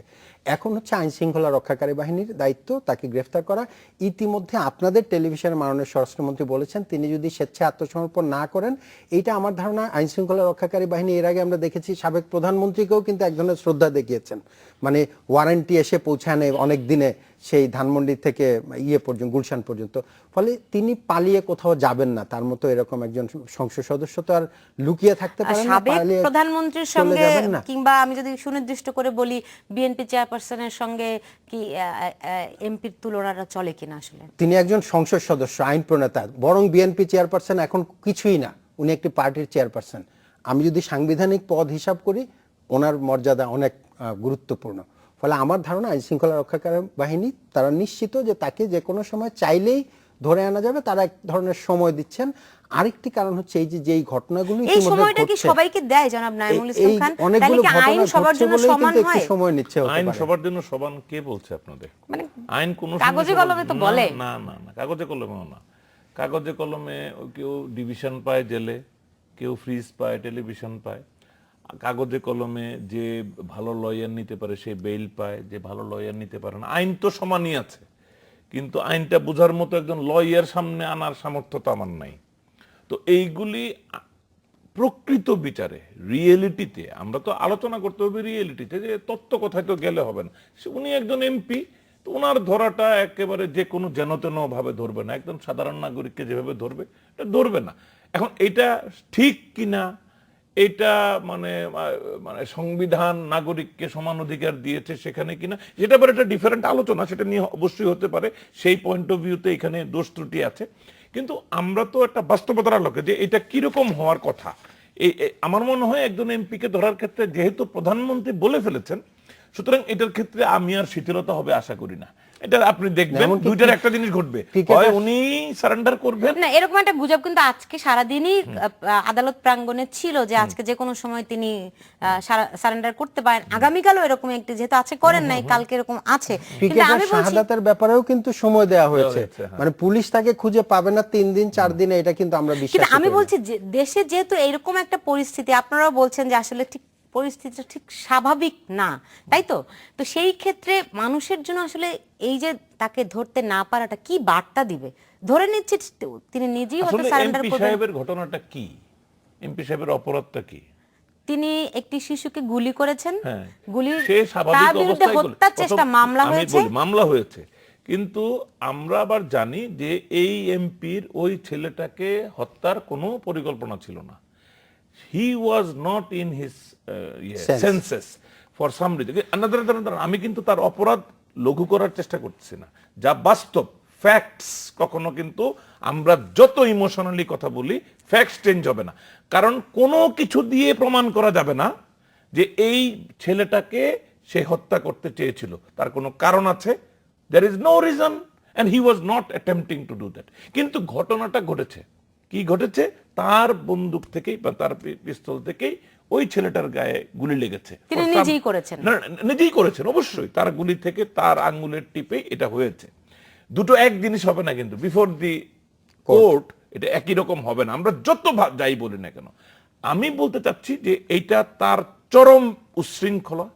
এখন হচ্ছে আইন শৃঙ্খলা রক্ষাকারী বাহিনীর দায়িত্ব তাকে গ্রেফতার করা। ইতিমধ্যে আপনাদের টেলিভিশনের মাননীয় স্বরাষ্ট্রমন্ত্রী বলেছেন তিনি যদি স্বেচ্ছায় আত্মসমর্পণ না করেন, এইটা আমার ধারণা আইন শৃঙ্খলা রক্ষাকারী বাহিনী, এর আগে আমরা দেখেছি সাবেক প্রধানমন্ত্রীকেও কিন্তু এক ধরনের শ্রদ্ধা দেখিয়েছেন, মানে ওয়ারেন্টি এসে পৌঁছানে অনেক দিনে সেই ধানমন্ডি থেকে পর্যন্ত, গুলশান পর্যন্ত। ফলে তিনি পালিয়ে কোথাও যাবেন না, তার মতো এরকম একজন সংসদ সদস্য তো আর লুকিয়ে থাকতে পারেন না। সাবেক প্রধানমন্ত্রীর সঙ্গে কিংবা আমি যদি সুনির্দিষ্ট করে বলি বিএনপি চেয়ারপারসনের সঙ্গে কি এমপির তুলনাটা চলে কিনা? আসলে তিনি একজন সংসদ সদস্য, আইন প্রণেতা, বরং বিএনপি চেয়ারপারসন এখন কিছুই না, উনি একটি পার্টির চেয়ারপারসন। আমি যদি সাংবিধানিক পদ হিসাব করি, ওনার মর্যাদা অনেক গুরুত্বপূর্ণ। ফলে আমার ধারণা আইন শৃঙ্খলা রক্ষাকারী বাহিনী তারা নিশ্চিত যে তাকে যে কোনো সময় চাইলেই ধরে আনা যাবে, তারা এক ধরনের সময় দিচ্ছেন। আরেকটি কারণ হচ্ছে এই যে ঘটনাগুলো এই সময়টা কি সবাইকে দেয় জনাব নাইমুল ইসলাম খান? তাহলে কি আইন সবার জন্য সমান হয়? সময় নিচ্ছে, আইন সবার জন্য সমান কে বলছে আপনাদের? মানে আইন কোন কাগজে কলমে তো বলে না, না না, কাগজে কলমেও না। কাগজে কলমে কেউ ডিভিশন পায় জেলে, কেউ ফ্রিজ পায়, টেলিভিশন পায়। কাগজে কলমে যে ভালো লয়ার নিতে পারে সে বেইল পায়, যে ভালো লয়ার নিতে পারে না। আইন তো সমানই আছে, কিন্তু আইনটা বোঝার মতো একজন লয়ার সামনে আনার সামর্থ্য তো আমার নাই। তো এইগুলি প্রকৃত বিচারে রিয়েলিটিতে আমরা তো আলোচনা করতে হবে, রিয়েলিটিতে, যে তত্ত্ব কথায় তো গেলে হবে না। উনি একজন এমপি, তো ওনার ধরাটা একেবারে যে কোনো যেন তেন ভাবে ধরবে না, একদম সাধারণ নাগরিককে যেভাবে ধরবে এটা ধরবে না। এখন এটা ঠিক কিনা, এটা মানে মানে সংবিধান নাগরিককে সমান অধিকার দিয়েছে সেখানে কিনা, যেটা আবার একটা ডিফারেন্ট আলোচনা, সেটা নিয়ে অবশ্যই হতে পারে, সেই পয়েন্ট অফ ভিউতে এখানে দোষ ত্রুটি আছে। কিন্তু আমরা তো একটা বাস্তবতার আলোকে যে এটা কিরকম হওয়ার কথা, আমার মনে হয় একজন এমপিকে ধরার ক্ষেত্রে যেহেতু প্রধানমন্ত্রী বলে ফেলেছেন, সুতরাং এটার ক্ষেত্রে আমি আর শিথিলতা হবে আশা করি না। এটা আপনি দেখবেন দুইটার একটা জিনিস ঘটবে, হয় উনি সারেন্ডার করবেন না, এরকম একটা গুজব কিন্তু আজকে সারাদিনই আদালত প্রাঙ্গণে ছিল যে আজকে যে কোনো সময় তিনি সারেন্ডার করতে পারেন। আগামীকালও এরকম একটি, যেহেতু আছে করেন নাই, কালকে এরকম আছে। কিন্তু আমি বলছি শাহাদাতের ব্যাপারেও কিন্তু সময় দেওয়া হয়েছে, মানে পুলিশ তাকে খুঁজে পাবে না 3 দিন 4 দিনে, এটা কিন্তু আমরা বিশ্বাস করি। কিন্তু আমি বলছি যে দেশে যেহেতু এরকম একটা পরিস্থিতি, আপনারাও বলছেন যে আসলে ঠিক পরিস্থিতিটা ঠিক স্বাভাবিক না, তাই তো? তো সেই ক্ষেত্রে মানুষের জন্য আসলে এই যে তাকে ধরতে না পারাটা কি বার্তা দিবে? ধরে নিচ্ছে তিনি নিজেই হয়তো সারেন্ডার করবেন। এমপি সাহেবের ঘটনাটা কি, এমপি সাহেবের অপরাধটা কি? তিনি একটি শিশুকে গুলি করেছেন, গুলির সে স্বাভাবিক তার বিরুদ্ধে অবস্থায় হত্যার চেষ্টা মামলা হয়েছে। মামলা হয়েছে, কিন্তু আমরা আবার জানি যে এই এমপির ওই ছেলেটাকে হত্যার কোনো পরিকল্পনা ছিল না। He was not in his senses for some reason. আমি কিন্তু তার অপরাধ লঘু করার চেষ্টা করছি না, যা বাস্তব ফ্যাক্টস। কখনো কিন্তু আমরা যত ইমোশনালি কথা বলি, ফ্যাক্টস চেঞ্জ হবে না, কারণ কোনো কিছু দিয়ে প্রমাণ করা যাবে না যে এই ছেলেটাকে সে হত্যা করতে চেয়েছিল। তার কোনো কারণ আছে, there is no reason and he was not attempting to do that. কিন্তু ঘটনাটা ঘটেছে, কি ঘটেছে? তার বন্দুক থেকেই বা তার পিস্তল থেকেই ওই ছেলেটার গায়ে গুলি লেগেছে। তিনি নিজেই করেছেন? না, নিজেই করেছেন অবশ্যই, তার গুলি থেকে তার আঙ্গুলের টিপেই এটা হয়েছে। দুটো এক জিনিস হবে না কিন্তু, বিফোর দি কোর্ট এটা একই রকম হবে না, আমরা যত যাই বলি না কেন। আমি বলতে চাচ্ছি যে এইটা তার চরম উচ্ছৃঙ্খলা,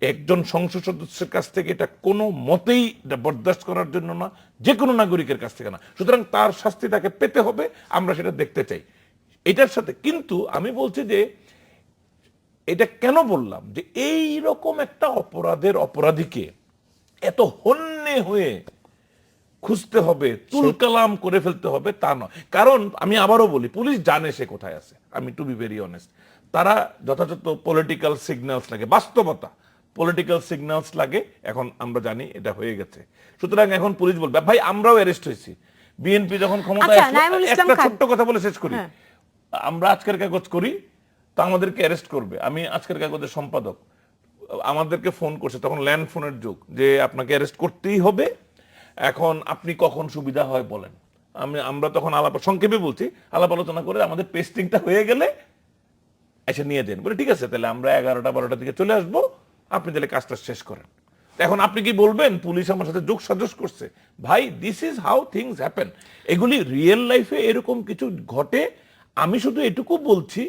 একজন সংসদ সদস্যের কাছ থেকে এটা কোনো মতেই বরদাস্ত করার জন্য না, যে কোনো নাগরিকের কাছ থেকে না। সুতরাং তার শাস্তি তাকে পেতে হবে, আমরা সেটা দেখতে চাই এটার সাথে। কিন্তু আমি বলছি যে এটা কেন বললাম যে এই রকম একটা অপরাধের অপরাধীকে এত হন্যে হয়ে খুঁজতে হবে, তুলকালাম করে ফেলতে হবে তা নয়। কারণ আমি আবারও বলি, পুলিশ জানে সে কোথায় আছে। আমি টু বি ভেরি অনেস্ট, তারা যথাযথ পলিটিক্যাল সিগন্যালস লাগে, বাস্তবতা পলিটিক্যাল সিগন্যালস লাগে। এখন আমরা জানি এটা হয়ে গেছে, সুতরাং এখন পুলিশ বলবে ভাই আমরাও অ্যারেস্ট হয়েছি। বিএনপি যখন ক্ষমতায় একটা ছোট্ট কথা বলে শেষ করি, আমরা আজকের কাগজ করি তো আমাদেরকে অ্যারেস্ট করবে। আমি আজকের কাগজের সম্পাদক, আমাদেরকে ফোন করছে, তখন ল্যান্ড ফোনের যুগ, যে আপনাকে অ্যারেস্ট করতেই হবে, এখন আপনি কখন সুবিধা হয় বলেন। আমরা তখন সংক্ষেপে বলছি, আলাপ আলোচনা করে আমাদের পেস্টিংটা হয়ে গেলে এসে নিয়ে দেন। বলে ঠিক আছে, তাহলে আমরা 11টা-12টার দিকে চলে আসবো, আপনি তাহলে কাজটা শেষ করেন। এখন আপনি কি বলবেন পুলিশ আমার সাথে যোগ সাজস করছে? ভাই, this is how things happen. এগুলি রিয়েল লাইফে এরকম কিছু ঘটে। আমি শুধু এটুকু বলছি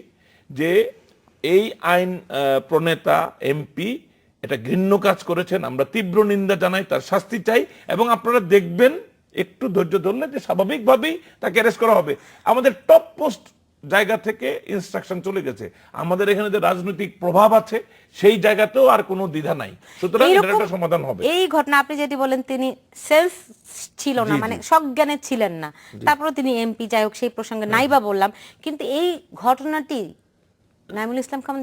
যে এই আইন প্রণেতা এমপি এটা ঘৃণ্য কাজ করেছেন, আমরা তীব্র নিন্দা জানাই, তার শাস্তি চাই। এবং আপনারা দেখবেন একটু ধৈর্য ধরলে যে স্বাভাবিকভাবেই তাকে অ্যারেস্ট করা হবে। আমাদের টপ পোস্ট জায়গা থেকে ইনস্ট্রাকশন চলে গেছে, আমাদের এখানে যে রাজনৈতিক প্রভাব আছে সেই জায়গাতেও আর কোনো দ্বিধা নাই, সুতরাং এটার একটা সমাধান হবে। এই ঘটনা আপনি যেটি বলেন, তিনি সেলফ ছিল না, মানে সজ্ঞানে ছিলেন না, তারপরে তিনি এমপি, যাই হোক সেই প্রসঙ্গে নাইবা বললাম। কিন্তু এই ঘটনাটি নাঈমুল ইসলাম খান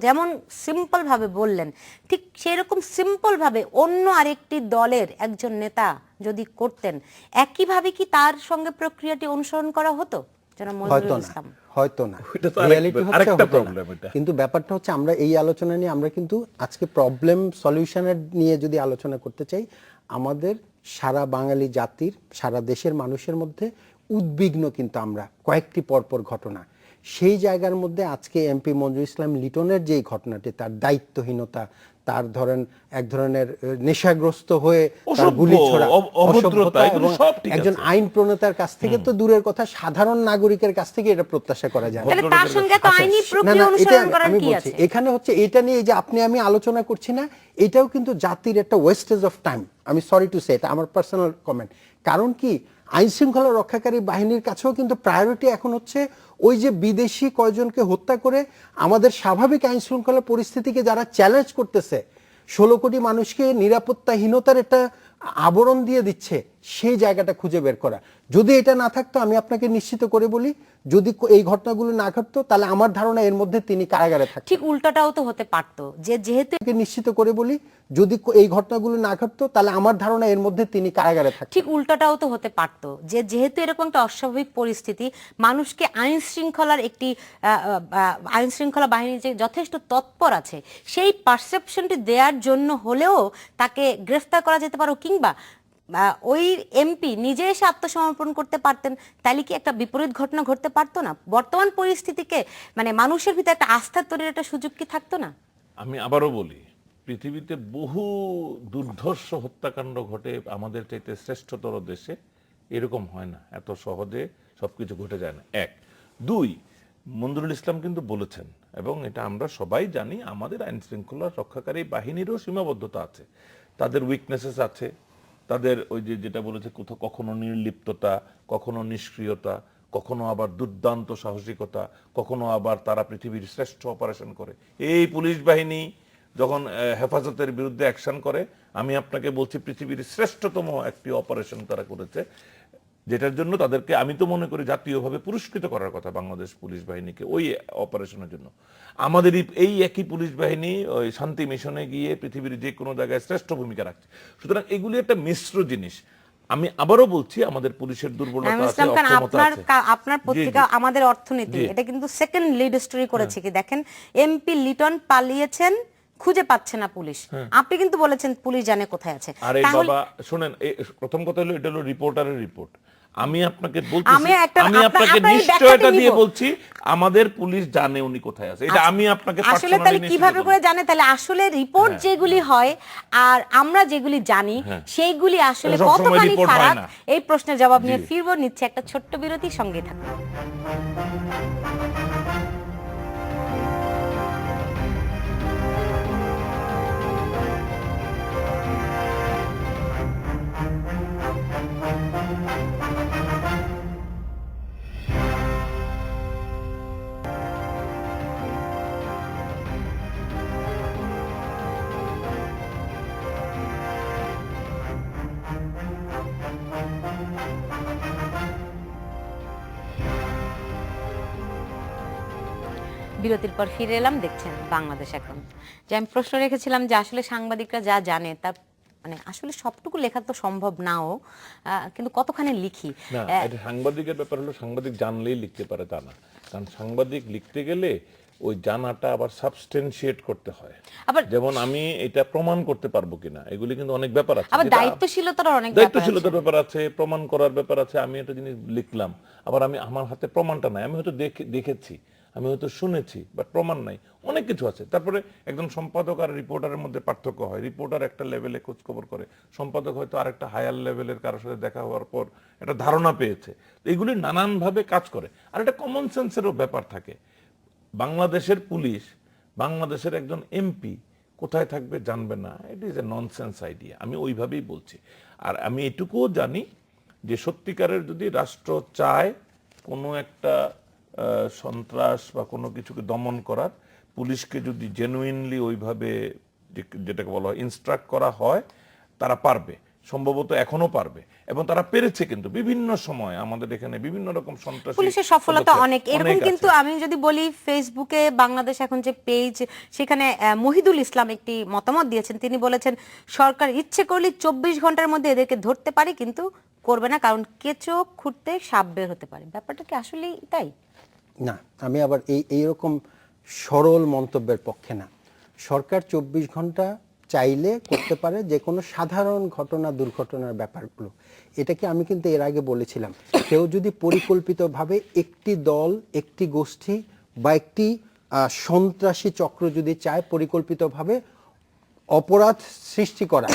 যেমন সিম্পল ভাবে বললেন, ঠিক সেই রকম সিম্পল ভাবে অন্য আরেকটি দলের একজন নেতা যদি করতেন, একইভাবে কি তার সঙ্গে প্রক্রিয়াটি অনুসরণ করা হতো? হয়তো না, রিয়ালিটি হচ্ছে প্রবলেম এটা। কিন্তু ব্যাপারটা হচ্ছে, আমরা এই আলোচনা নিয়ে আমরা কিন্তু আজকে প্রবলেম সলিউশনের নিয়ে যদি আলোচনা করতে চাই, আমাদের সারা বাঙালি জাতির, সারা দেশের মানুষের মধ্যে উদ্বিগ্ন কিন্তু আমরা কয়েকটি পরপর ঘটনা। সেই জায়গার মধ্যে আজকে এমপি মঞ্জুর ইসলাম লিটনের যেই ঘটনাটি, তার দায়িত্বহীনতা, তার ধরেন এক ধরনের নেশাগ্রস্ত হয়ে তার গুলি ছোড়া, অসভ্যতা এবং একজন আইন প্রণেতার কাছ থেকে তো দূরের কথা, সাধারণ নাগরিকের কাছ থেকে এটা প্রত্যাশা করা যায়। তাহলে তার সঙ্গে তো আইনি প্রক্রিয়া অনুসরণ করার কি আছে? এখানে হচ্ছে এটা নিয়ে যে আপনি আমি আলোচনা করছি না, এটাও কিন্তু জাতির একটা ওয়েস্টেজ অফ টাইম। আমি সরি টু সে, এটা আমার পার্সোনাল কমেন্ট। কারণ কি, আইন শৃঙ্খলা রক্ষাকারী বাহিনীর কাছেও কিন্তু প্রায়োরিটি এখন হচ্ছে ওই যে বিদেশি কয়জনকে হত্যা করে আমাদের স্বাভাবিক আইন শৃঙ্খলা পরিস্থিতিকে যারা চ্যালেঞ্জ করতেছে, 16 কোটি মানুষকে নিরাপত্তাহীনতার একটা আবরণ দিয়ে দিচ্ছে, সেই জায়গাটা খুঁজে বের করা। যদি এটা না থাকতো, আমি আপনাকে নিশ্চিত করে বলি, যদি এই ঘটনাগুলো না ঘটতো, তাহলে আমার ধারণা এর মধ্যে তিনি কারাগারে থাকতেন। ঠিক উল্টাটাও তো হতে পারতো, যে যেহেতু নিশ্চিত করে বলি, যদি এই ঘটনাগুলো না ঘটতো, তাহলে আমার ধারণা এর মধ্যে তিনি কারাগারে থাকতেন। ঠিক উল্টাটাও তো হতে পারতো, যে যেহেতু এরকম একটা অস্বাভাবিক পরিস্থিতি, মানুষকে আইন শৃঙ্খলা বাহিনী যে যথেষ্ট তৎপর আছে, সেই পারসেপশনটি দেওয়ার জন্য হলেও তাকে গ্রেফতার করা যেতে পারো, কিংবা ওই এমপি নিজে এসে আত্মসমর্পণ করতে পারতেন। তাহলে কি একটা বিপরীত ঘটনা ঘটতে পারতো না? বর্তমান পরিস্থিতিকে মানে মানুষের ভিতরে একটা আস্থা তৈরির একটা সুযোগ কি থাকতো না? আমি আবারও বলি, পৃথিবীতে বহু দুর্ধর্ষ হত্যাকাণ্ড ঘটে, আমাদের চাইতে শ্রেষ্ঠতর দেশে এরকম হয় না, এত সহজে সবকিছু ঘটে যায় না। 1, 2, মঞ্জুরুল ইসলাম কিন্তু বলেছেন, এবং এটা আমরা সবাই জানি, আমাদের আইন শৃঙ্খলা রক্ষাকারী বাহিনীরও সীমাবদ্ধতা আছে, তাদের উইকনেসেস আছে, তাদের ওই যে যেটা বলেছে, কখনো নির্লিপ্ততা, কখনো নিষ্ক্রিয়তা, কখনো আবার দুর্দান্ত সাহসিকতা, কখনো আবার তারা পৃথিবীর শ্রেষ্ঠ অপারেশন করে। এই পুলিশ বাহিনী যখন হেফাজতের বিরুদ্ধে অ্যাকশন করে, আমি আপনাকে বলছি পৃথিবীর শ্রেষ্ঠতম একটি অপারেশন তারা করেছে, যেটার জন্য তাদেরকে আমি তো মনে করি জাতীয়ভাবে পুরস্কৃত করার কথা বাংলাদেশ পুলিশ বাহিনীকে ওই অপারেশনের জন্য। আমাদের এই একই পুলিশ বাহিনী ওই শান্তি মিশনে গিয়ে পৃথিবীর যে কোনো জায়গায় শ্রেষ্ঠ ভূমিকা রাখছে। সুতরাং এগুলি একটা মিশ্র জিনিস। আমি আবারও বলছি, আমাদের পুলিশের দুর্বলতা আছে, অক্ষমতা আছে। আপনার পত্রিকা আমাদের অর্থনীতি, এটা কিন্তু সেকেন্ড লিড স্টোরি করেছে কি, দেখেন এমপি লিটন পালিয়েছেন, খুঁজে পাচ্ছে না পুলিশ। আপনি কিন্তু বলেছেন পুলিশ জানে কোথায় আছে। আরে বাবা শুনেন, প্রথম কথা হলো, এটা হলো রিপোর্টারের রিপোর্ট। আমি আপনাকে বলছি, আমি আপনাকে নিশ্চয়তা দিয়ে বলছি, আমাদের পুলিশ জানে উনি কোথায় আছে। এটা আমি আপনাকে আসলে তাহলে কিভাবে করে জানে? তাহলে আসলে রিপোর্ট যেগুলি হয় আর আমরা যেগুলি জানি, সেইগুলি আসলে কতখানি ফারাক, এই প্রশ্নের জবাব নিয়ে ফিরবো। নিচ্ছে একটা ছোট্ট বিরতি, সঙ্গে থাকুন। বিরতির পর ফিরে এলাম, দেখছেন বাংলাদেশ এখন। যে আমি প্রশ্ন রেখেছিলাম যে আসলে সাংবাদিকরা যা জানে তার মানে আসলে সবটুকু লেখা তো সম্ভব নাও, কিন্তু কতখানি লিখি না। এটা সাংবাদিকের ব্যাপার হলো, সাংবাদিক জানলেই লিখতে পারে তা না, কারণ সাংবাদিক লিখতে গেলে ওই জানাটা আবার সাবস্টেনশিয়েট করতে হয়। আবার যেমন আমি এটা প্রমাণ করতে পারবো কিনা, এগুলি কিন্তু অনেক ব্যাপার আছে। আবার দায়িত্বশীলতার ব্যাপার আছে, প্রমাণ করার ব্যাপার আছে। আমি একটা জিনিস লিখলাম, আবার আমার হাতে প্রমাণটা নাই, আমি হয়তো দেখেছি, আমি হয়তো শুনেছি, বাট প্রমাণ নাই, অনেক কিছু আছে। তারপরে একজন সম্পাদক আর রিপোর্টারের মধ্যে পার্থক্য হয়। রিপোর্টার একটা লেভেলে খোঁজ খবর করে, সম্পাদক হয়তো আরেকটা হায়ার লেভেলের কারোর সাথে দেখা হওয়ার পর একটা ধারণা পেয়েছে। এগুলি নানানভাবে কাজ করে। আর একটা কমন সেন্সেরও ব্যাপার থাকে। বাংলাদেশের পুলিশ, বাংলাদেশের একজন এমপি কোথায় থাকবে জানবে না, it is a nonsense idea. আমি ওইভাবেই বলছি। আর আমি এটুকুও জানি যে সত্যিকারের যদি রাষ্ট্র চায় কোনো একটা সন্ত্রাস বা কোনো কিছুকে দমন করার, পুলিশকে যদি জেনুইনলি ওইভাবে যেটাকে বলা হয় ইনস্ট্রাক্ট করা হয়, তারা পারবে, সম্ভবত এখনো পারবে, এবং তারা পেরেছে। কিন্তু বিভিন্ন সময় আমাদের এখানে বিভিন্ন রকম সন্ত্রাসী পুলিশের সফলতা অনেক এরকম। কিন্তু আমি যদি বলি, ফেসবুকে বাংলাদেশ এখন যে পেজ, সেখানে মহিদুল ইসলাম একটি মতামত দিয়েছেন। তিনি বলেছেন, সরকার ইচ্ছে করলে 24 ঘন্টার মধ্যে এদেরকে ধরতে পারে, কিন্তু করবে না, কারণ কেঁচো খুঁড়তে সাপ বের হতে পারে। ব্যাপারটা কি আসলেই তাই? না, আমি আবার এইরকম সরল মন্তব্যের পক্ষে না। সরকার 24 ঘন্টা চাইলে করতে পারে যে কোনো সাধারণ ঘটনা দুর্ঘটনার ব্যাপারগুলো। এটাকে আমি কিন্তু এর আগে বলেছিলাম, কেউ যদি পরিকল্পিতভাবে একটি দল, একটি গোষ্ঠী বা একটি সন্ত্রাসী চক্র যদি চায় পরিকল্পিতভাবে অপরাধ সৃষ্টি করা,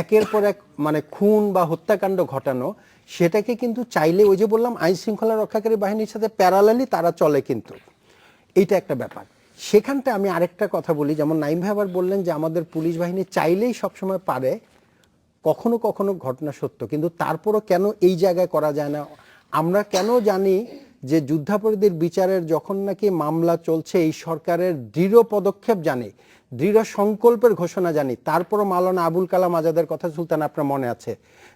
একের পর এক মানে খুন বা হত্যাকাণ্ড ঘটানো, সেটাকে কিন্তু চাইলে ওই যে বললাম আইন শৃঙ্খলা রক্ষাকারী বাহিনীর সাথে প্যারালালি তারা চলে, কিন্তু এইটা একটা ব্যাপার। সেখানটা আমি আরেকটা কথা বলি, যেমন নাইম ভাই আবার বললেন যে আমাদের পুলিশ বাহিনী চাইলেই সবসময় পারে, কখনো কখনো ঘটনা সত্য, কিন্তু তারপরও কেন এই জায়গায় করা যায় না? আমরা কেন জানি যে যুদ্ধাপরাধীর বিচারের যখন নাকি মামলা চলছে এই সরকারের দৃঢ় পদক্ষেপ জানি, দৃঢ় সংকল্পের ঘোষণা জানি, তারপরও মাওলানা আবুল কালাম আজাদের কথা সুলতান আপনার মনে আছে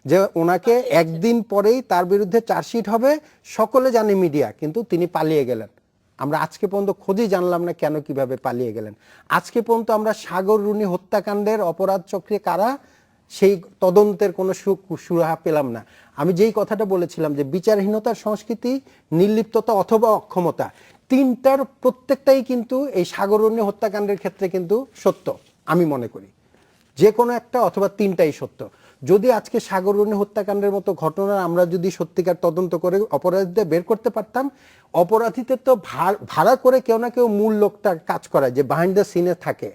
যে ওনাকে একদিন পরেই তার বিরুদ্ধে চার্জশিট হবে, সকলে জানে মিডিয়া, কিন্তু তিনি পালিয়ে গেলেন। আমরা আজকে পর্যন্ত খোঁজই জানলাম না কেন, কিভাবে পালিয়ে গেলেন। আজকে পর্যন্ত আমরা সাগর রুনি হত্যাকাণ্ডের অপরাধ চক্রে কারা, সেই তদন্তের কোনো সুরাহা পেলাম না। আমি যেই কথাটা বলেছিলাম যে বিচারহীনতার সংস্কৃতি, নির্লিপ্ততা অথবা অক্ষমতা, তিনটার প্রত্যেকটাই কিন্তু এই সাগর রুনি হত্যাকাণ্ডের ক্ষেত্রে কিন্তু সত্য আমি মনে করি, যে কোনো একটা অথবা তিনটাই সত্য। যদি আজকে সাগররুনি হত্যাকাণ্ডের মতো ঘটনা আমরা যদি সত্যিকার তদন্ত করে অপরাধীদের বের করতে পারতাম, অপরাধীদের তো ভাড়া করে কেউ না কেউ মূল লোকটা কাজ করায় যে বিহাইন্ড দ্য সিনে থাকে,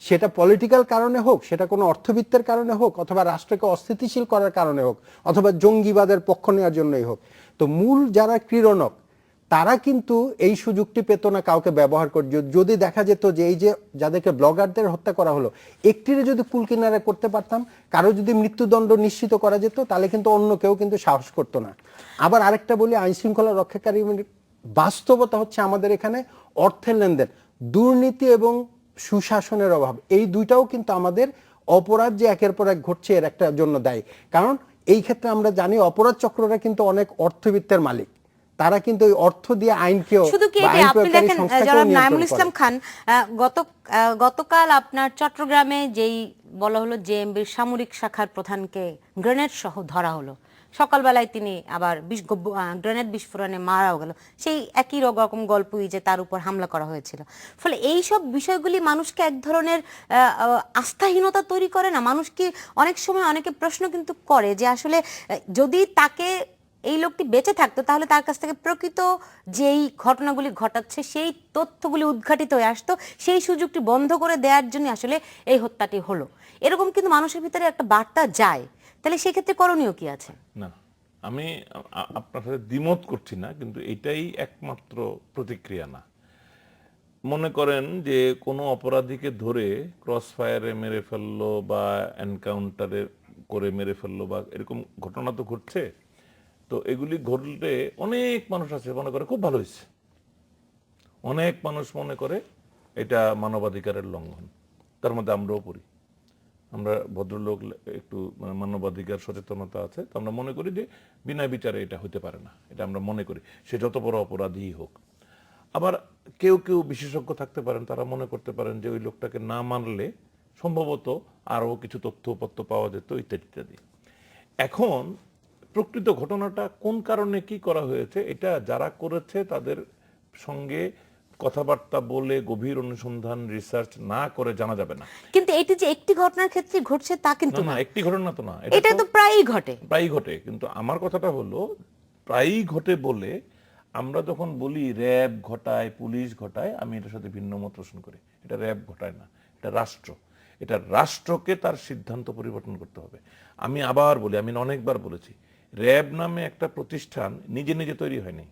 সেটা পলিটিক্যাল কারণে হোক, সেটা কোনো অর্থবিত্তের কারণে হোক, অথবা রাষ্ট্রকে অস্থিতিশীল করার কারণে হোক, অথবা জঙ্গিবাদের পক্ষ নেওয়ার জন্যই হোক। তো মূল যারা ক্রীড়নক তারা কিন্তু এই সুযোগটি পেত না কাউকে ব্যবহার করে। যদি দেখা যেত যে এই যে যাদেরকে ব্লগারদের হত্যা করা হলো, একটিরে যদি কুল কিনারা করতে পারতাম, কারো যদি মৃত্যুদণ্ড নিশ্চিত করা যেত, তাহলে কিন্তু অন্য কেউ কিন্তু সাহস করতো না। আবার আরেকটা বলি, আইন শৃঙ্খলা রক্ষাকারী বাস্তবতা হচ্ছে আমাদের এখানে অর্থের লেনদেন, দুর্নীতি এবং সুশাসনের অভাব, এই দুইটাও কিন্তু আমাদের অপরাধ যে একের পর এক ঘটছে এর একটা জন্য দায়ী। কারণ এই ক্ষেত্রে আমরা জানি অপরাধ চক্ররা কিন্তু অনেক অর্থবিত্তের মালিক, তারা কিন্তু ওই অর্থ দিয়ে আইনকেও, শুধু কি আপনি দেখেন জনাব নাইমুল ইসলাম খান, গতকাল আপনার চট্টগ্রামে যেই বলা হলো জেএমবির সামরিক শাখার প্রধানকে গ্রেনেড সহ ধরা হলো, সকালবেলায় তিনি আবার গ্রেনেড বিস্ফোরণে মারাও গেল, সেই একই রকম গল্পই যে তার উপর হামলা করা হয়েছিল। ফলে এই সব বিষয়গুলি মানুষকে এক ধরনের আস্থাহীনতা তৈরি করে না? মানুষ কি অনেক সময় অনেকে প্রশ্ন কিন্তু করে যে আসলে যদি তাকে এই লোকটি বেঁচে থাকতো তাহলে তার কাছ থেকে প্রকৃত যেই ঘটনাগুলি ঘটাচ্ছে সেই তথ্যগুলি উদ্ঘাটিত হয়ে আসতো, সেই সুযোগটি বন্ধ করে দেওয়ার জন্য আসলে এই হত্যাটি হলো, এরকম কিন্তু মানুষের ভিতরে একটা বার্তা যায়। তাহলে সেই ক্ষেত্রে করণীয় কি আছে? না, আমি আপনার সাথে দ্বিমত করছি না, কিন্তু এটাই একমাত্র প্রতিক্রিয়া না। মনে করেন যে কোনো অপরাধীকে ধরে ক্রস ফায়ারে মেরে ফেললো বা এনকাউন্টারে করে মেরে ফেললো বা এরকম ঘটনা তো ঘটছে। তো এগুলি ঘটলে অনেক মানুষ আছে মনে করে খুব ভালো হয়েছে, অনেক মানুষ মনে করে এটা মানবাধিকারের লঙ্ঘন, তার মধ্যে আমরাও পড়ি। আমরা ভদ্রলোক, একটু মানবাধিকার সচেতনতা আছে, তো আমরা মনে করি যে বিনা বিচারে এটা হতে পারে না, এটা আমরা মনে করি, সে যত বড় অপরাধী হোক। আবার কেউ কেউ বিশেষজ্ঞ থাকতে পারেন, তারা মনে করতে পারেন যে ওই লোকটাকে না মানলে সম্ভবত আরও কিছু তথ্যপত্র পাওয়া যেত ইত্যাদি ইত্যাদি। এখন প্রকৃত ঘটনাটা কোন কারণে কি করা হয়েছে, এটা যারা করেছে তাদের সঙ্গে কথাবার্তা বলে গভীর অনুসন্ধান রিসার্চ না করে জানা যাবে না। কিন্তু এটি যে একটি ঘটনার ক্ষেত্রে ঘটছে তা কিন্তু না, একটি ঘটনা তো না, এটা তো প্রায়ই ঘটে। কিন্তু আমার কথাটা হলো প্রায়ই ঘটে বলে আমরা যখন বলি র্যাব ঘটায়, পুলিশ ঘটায়, আমি এটার সাথে ভিন্ন মত পোষণ করি। এটা র্যাব ঘটায় না, এটা রাষ্ট্র। এটা রাষ্ট্রকে তার সিদ্ধান্ত পরিবর্তন করতে হবে। আমি আবার বলি, আমি অনেকবার বলেছি, র্যাব নামে একটা প্রতিষ্ঠান নিজে নিজে তৈরি হয়নি